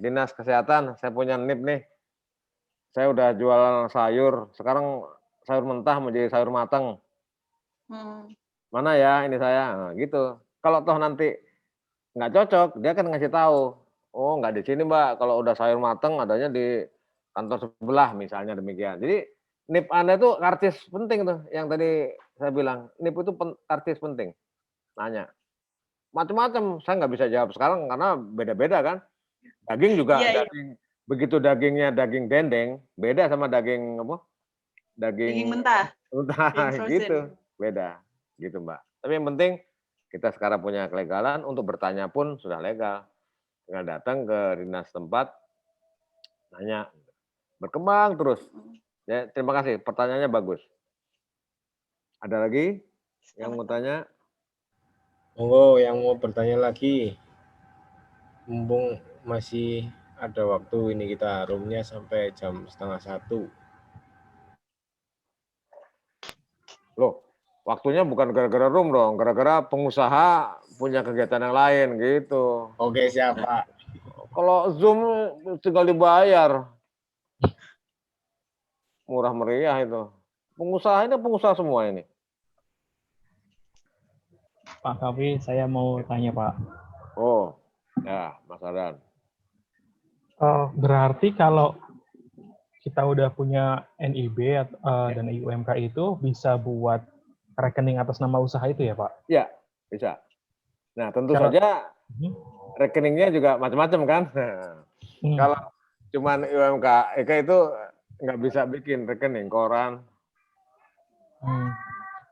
Dinas kesehatan, saya punya NIP nih. Saya udah jualan sayur, sekarang sayur mentah menjadi sayur matang. Mana ya ini saya? Nah, gitu. Kalau toh nanti nggak cocok, dia akan ngasih tahu. Oh, nggak di sini Mbak. Kalau udah sayur matang adanya di kantor sebelah misalnya demikian. Jadi NIP Anda itu karcis penting tuh. Yang tadi saya bilang NIP itu karcis penting. Nanya. Macam-macam. Saya nggak bisa jawab sekarang karena beda-beda kan. Daging juga daging. Begitu dagingnya daging dendeng, beda sama daging apa? Daging mentah. Gitu, beda, gitu Mbak. Tapi yang penting kita sekarang punya kelegalan untuk bertanya pun sudah legal. Tinggal datang ke dinas tempat, nanya, berkembang terus. Ya, terima kasih, pertanyaannya bagus. Ada lagi yang mau tanya? Monggo yang mau bertanya lagi. Mumpung masih ada waktu ini kita roomnya sampai jam 12:30. Loh, waktunya bukan gara-gara room dong, gara-gara pengusaha punya kegiatan yang lain gitu. Oke, siapa? Kalau Zoom tinggal dibayar. Murah meriah itu. Pengusaha ini pengusaha semua ini. Pak Kavi, saya mau tanya Pak. Oh, ya Mas Ardan. Berarti kalau kita udah punya NIB dan UMK itu bisa buat rekening atas nama usaha itu ya Pak? Ya, bisa. Nah tentu saja rekeningnya juga macam-macam kan. Kalau cuman UMK itu nggak bisa bikin rekening koran.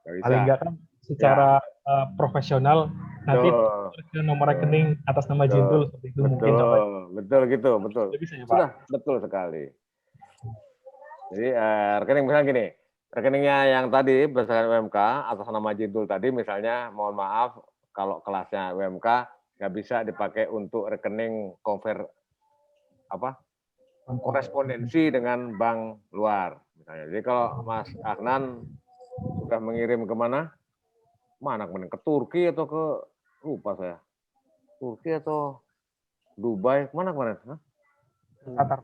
Paling nggak kan secara profesional nanti nomor rekening atas nama Jintul seperti itu mungkin sampai. Betul gitu, betul. Bisa ya, Pak? Sudah, betul sekali. Jadi rekening misalnya gini, rekeningnya yang tadi berdasarkan UMK atas nama Jintul tadi misalnya, mohon maaf kalau kelasnya UMK nggak bisa dipakai untuk rekening korespondensi dengan bank luar misalnya. Jadi kalau Mas Agnan sudah mengirim kemana? Mana kemarin ke Turki atau ke lupa saya. Turki atau Dubai, mana kemarin? Qatar.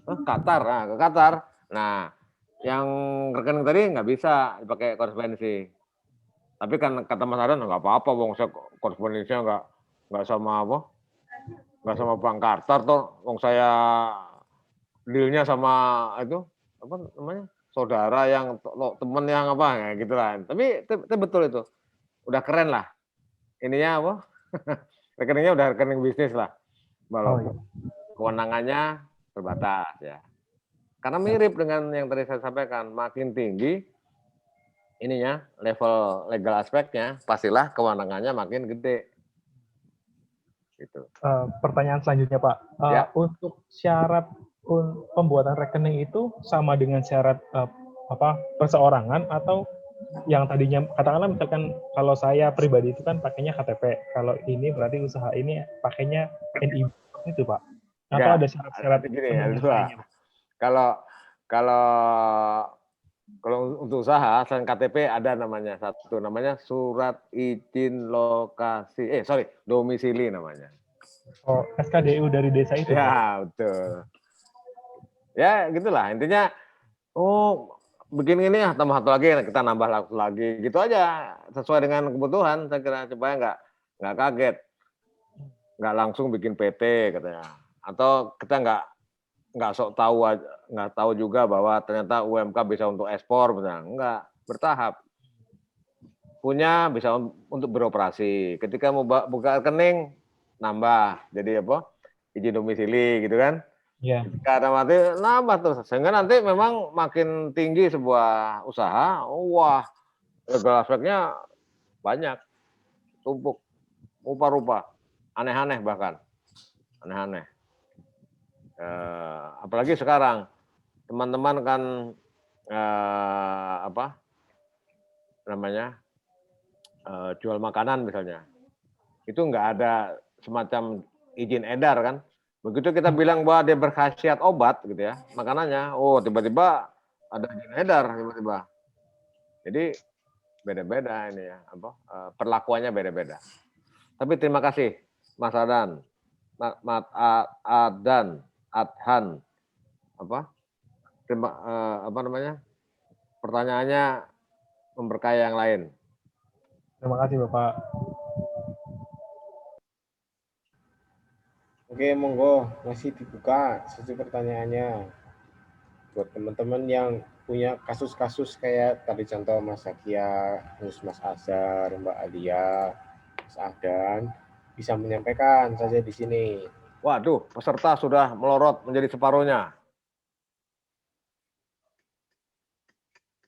Qatar, ke Qatar. Nah, yang rekening tadi nggak bisa dipakai korespondensi. Tapi kan kata Mas Ardan nggak apa-apa, wong saya korespondensinya nggak sama nggak sama Bank Qatar toh, wong saya dealnya sama itu apa namanya saudara yang temen yang apa ya gitu lah. Tapi betul itu, udah keren lah. Ininya apa? Rekeningnya udah rekening bisnis lah. Walaupun kewenangannya terbatas ya. Karena mirip dengan yang tadi saya sampaikan, makin tinggi ininya level legal aspeknya, pastilah kewenangannya makin gede. Gitu. Pertanyaan selanjutnya Pak, Ya. untuk syarat pembuatan rekening itu sama dengan syarat perseorangan atau yang tadinya katakanlah misalkan kalau saya pribadi itu kan pakainya KTP, kalau ini berarti usaha ini pakainya NIB itu Pak, atau Ya, ada syarat-syarat gini, penunjang lainnya Pak? Kalau untuk usaha selain KTP ada namanya surat izin lokasi, domisili namanya. Oh, SKDU dari desa itu Pak? Ya, betul. Ya, gitulah intinya. Bikin ini ya, tambah satu lagi, kita nambah lagi, gitu aja, sesuai dengan kebutuhan, saya kira, supaya nggak kaget, nggak langsung bikin PT katanya, atau kita nggak sok tahu, nggak tahu juga bahwa ternyata UMK bisa untuk ekspor, misalnya, nggak, bertahap, punya bisa untuk beroperasi, ketika mau buka rekening, nambah, jadi izin domisili, gitu kan. Yeah. Ketika mati nambah terus, sehingga nanti memang makin tinggi sebuah usaha, wah, legal aspeknya banyak, tumpuk, rupa-rupa, aneh-aneh bahkan, aneh-aneh. Apalagi sekarang teman-teman kan jual makanan misalnya, itu nggak ada semacam izin edar kan. Begitu kita bilang bahwa dia berkhasiat obat gitu ya, makanannya, tiba-tiba ada izin edar tiba-tiba. Jadi beda-beda ini ya, perlakuannya beda-beda. Tapi terima kasih Mas Adhan, Adhan, pertanyaannya memberkaya yang lain. Terima kasih Bapak. Oke, monggo masih dibuka sesi pertanyaannya buat teman-teman yang punya kasus-kasus kayak tadi contoh Mas Zakia, terus Mas Azhar, Mbak Alia, Mas Adhan, bisa menyampaikan saja di sini. Waduh, peserta sudah melorot menjadi separuhnya.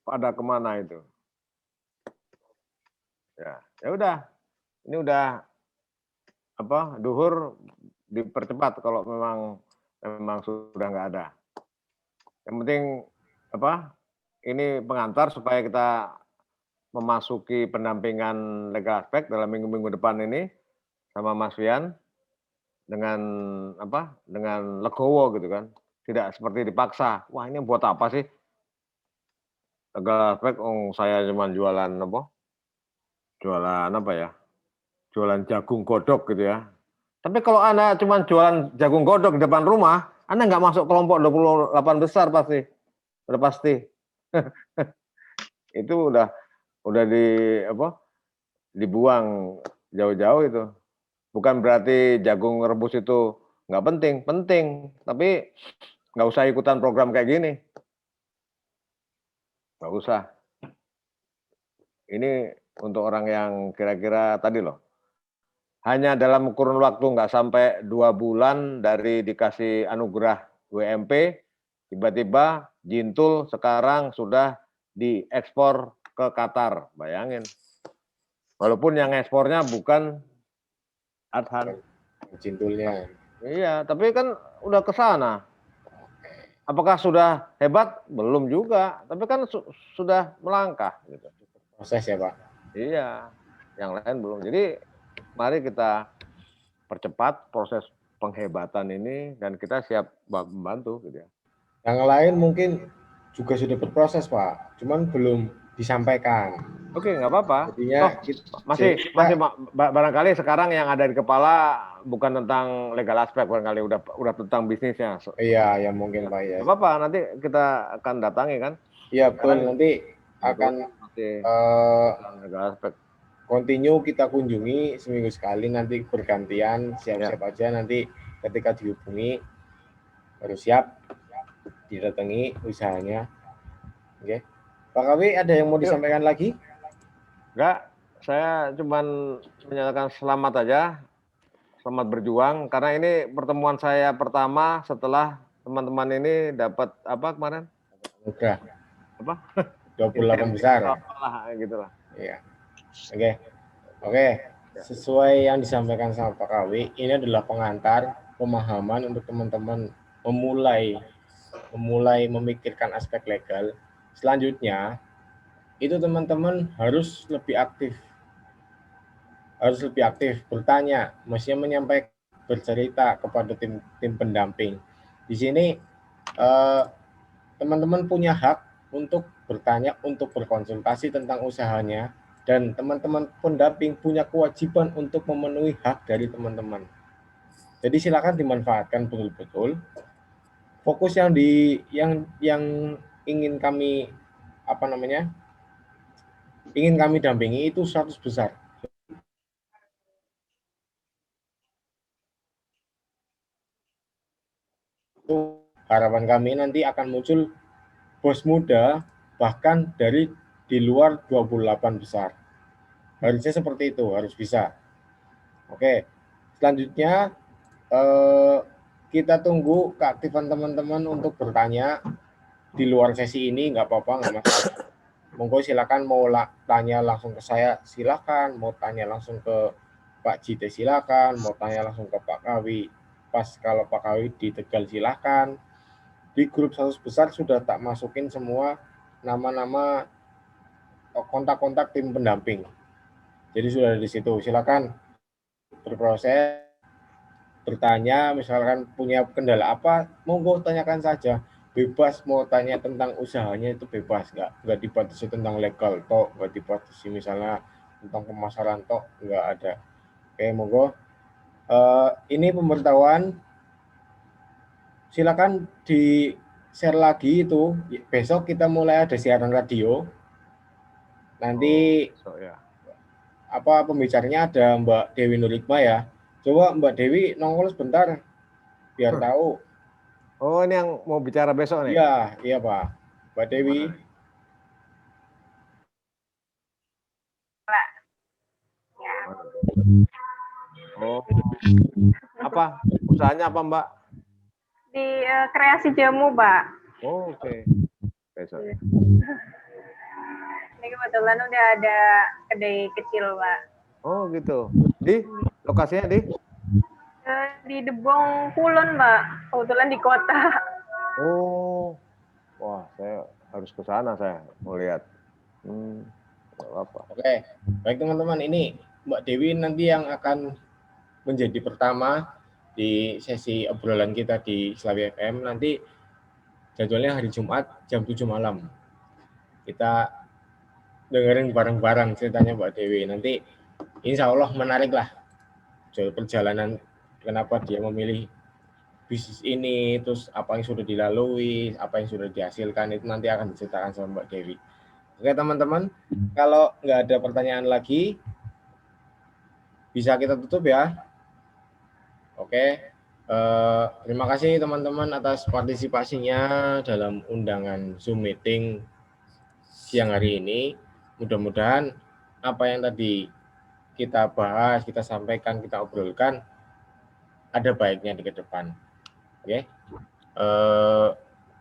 Pada kemana itu? Ya udah, ini udah duhur dipercepat kalau memang sudah nggak ada. Yang penting ini pengantar supaya kita memasuki pendampingan legal aspek dalam minggu-minggu depan ini sama Mas Fian dengan legowo gitu kan, tidak seperti dipaksa. Wah, ini buat apa sih legal aspek? Saya cuma jualan jualan jagung godok gitu ya. Tapi kalau Anda cuma jualan jagung godok di depan rumah, Anda nggak masuk kelompok 28 besar pasti. Udah pasti. Itu udah dibuang jauh-jauh itu. Bukan berarti jagung rebus itu nggak penting, tapi nggak usah ikutan program kayak gini. Nggak usah. Ini untuk orang yang kira-kira tadi loh, hanya dalam kurun waktu nggak sampai 2 bulan dari dikasih anugerah WMP, tiba-tiba Jintul sekarang sudah diekspor ke Qatar, bayangin. Walaupun yang ekspornya bukan Adhan. Jintulnya. Iya, tapi kan udah ke sana. Apakah sudah hebat? Belum juga, tapi kan sudah melangkah. Gitu. Proses ya Pak? Iya, yang lain belum. Jadi mari kita percepat proses penghebatan ini dan kita siap membantu gitu ya. Yang lain mungkin juga sudah berproses Pak, cuman belum disampaikan. Oke, nggak apa-apa. Jadinya masih barangkali sekarang yang ada di kepala bukan tentang legal aspek, barangkali udah tentang bisnisnya. Iya, ya mungkin Pak ya. Nggak apa-apa, nanti kita akan datangi kan. Iya betul, nanti akan legal aspek. Continue kita kunjungi seminggu sekali, nanti bergantian, siap-siap aja nanti ketika dihubungi baru siap didatangi usahanya. Oke. Pak Kawi, ada yang mau disampaikan lagi? Enggak, saya cuma menyatakan selamat aja, selamat berjuang, karena ini pertemuan saya pertama setelah teman-teman ini dapat apa kemarin? Udah. Apa? 28 besar. Gitu lah. Iya. Oke. sesuai yang disampaikan sama Pak Kawi, ini adalah pengantar pemahaman untuk teman-teman memulai memikirkan aspek legal. Selanjutnya, itu teman-teman harus lebih aktif bertanya, mestinya menyampaikan, bercerita kepada tim pendamping. Di sini teman-teman punya hak untuk bertanya, untuk berkonsultasi tentang usahanya, dan teman-teman pendamping punya kewajiban untuk memenuhi hak dari teman-teman. Jadi silakan dimanfaatkan betul-betul. Fokus yang ingin kami dampingi itu 100 besar. Itu harapan kami nanti akan muncul bos muda bahkan dari di luar 28 besar. Harusnya seperti itu, harus bisa. Oke, selanjutnya kita tunggu keaktifan teman-teman untuk bertanya di luar sesi ini, nggak apa-apa, nggak masalah. Monggo silakan, mau tanya langsung ke saya silakan, mau tanya langsung ke Pak Jite silakan, mau tanya langsung ke Pak Kawi. Pas kalau Pak Kawi di Tegal silakan. Di grup 100 besar sudah tak masukin semua nama-nama kontak-kontak tim pendamping. Jadi sudah di situ. Silakan berproses, bertanya, misalkan punya kendala apa, monggo tanyakan saja. Bebas mau tanya tentang usahanya itu bebas, nggak dibatasi tentang legal toh, nggak dibatasi misalnya tentang pemasaran toh, nggak ada. Oke, monggo. Ini pemberitahuan, silakan di share lagi itu. Besok kita mulai ada siaran radio. Nanti pembicaranya ada Mbak Dewi Nurikma ya. Coba Mbak Dewi nongol sebentar biar tahu. Oh, ini yang mau bicara besok nih? Iya Pak. Mbak Dewi. Oh, apa usahanya apa Mbak? Di kreasi jamu, Pak. Oh, oke. Besok. Ini kebetulan udah ada kedai kecil, Pak. Oh, gitu. Di lokasinya di Debong Kulon, Pak. Kebetulan di kota. Oh, wah, saya harus ke sana, saya mau lihat. Apa? Oke, baik teman-teman, ini Mbak Dewi nanti yang akan menjadi pertama di sesi obrolan kita di Slawi FM. Nanti jadwalnya hari Jumat jam 7 malam. Kita dengerin bareng-bareng ceritanya Mbak Dewi. Nanti insya Allah menarik lah perjalanan kenapa dia memilih bisnis ini, terus apa yang sudah dilalui, apa yang sudah dihasilkan, itu nanti akan diceritakan sama Mbak Dewi. Oke teman-teman, kalau nggak ada pertanyaan lagi, bisa kita tutup ya. Oke, terima kasih teman-teman atas partisipasinya dalam undangan Zoom meeting siang hari ini. Mudah-mudahan apa yang tadi kita bahas, kita sampaikan, kita obrolkan, ada baiknya di ke depan. Oke,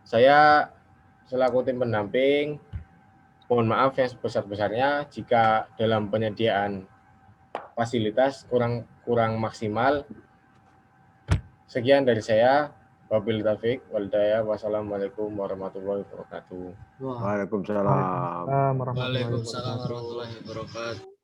saya selaku tim pendamping, mohon maaf yang sebesar-besarnya jika dalam penyediaan fasilitas kurang maksimal. Sekian dari saya. Wabillahi taufiq wal hidayah. Wassalamualaikum warahmatullahi wabarakatuh. Waalaikumsalam. Waalaikumsalam warahmatullahi wabarakatuh.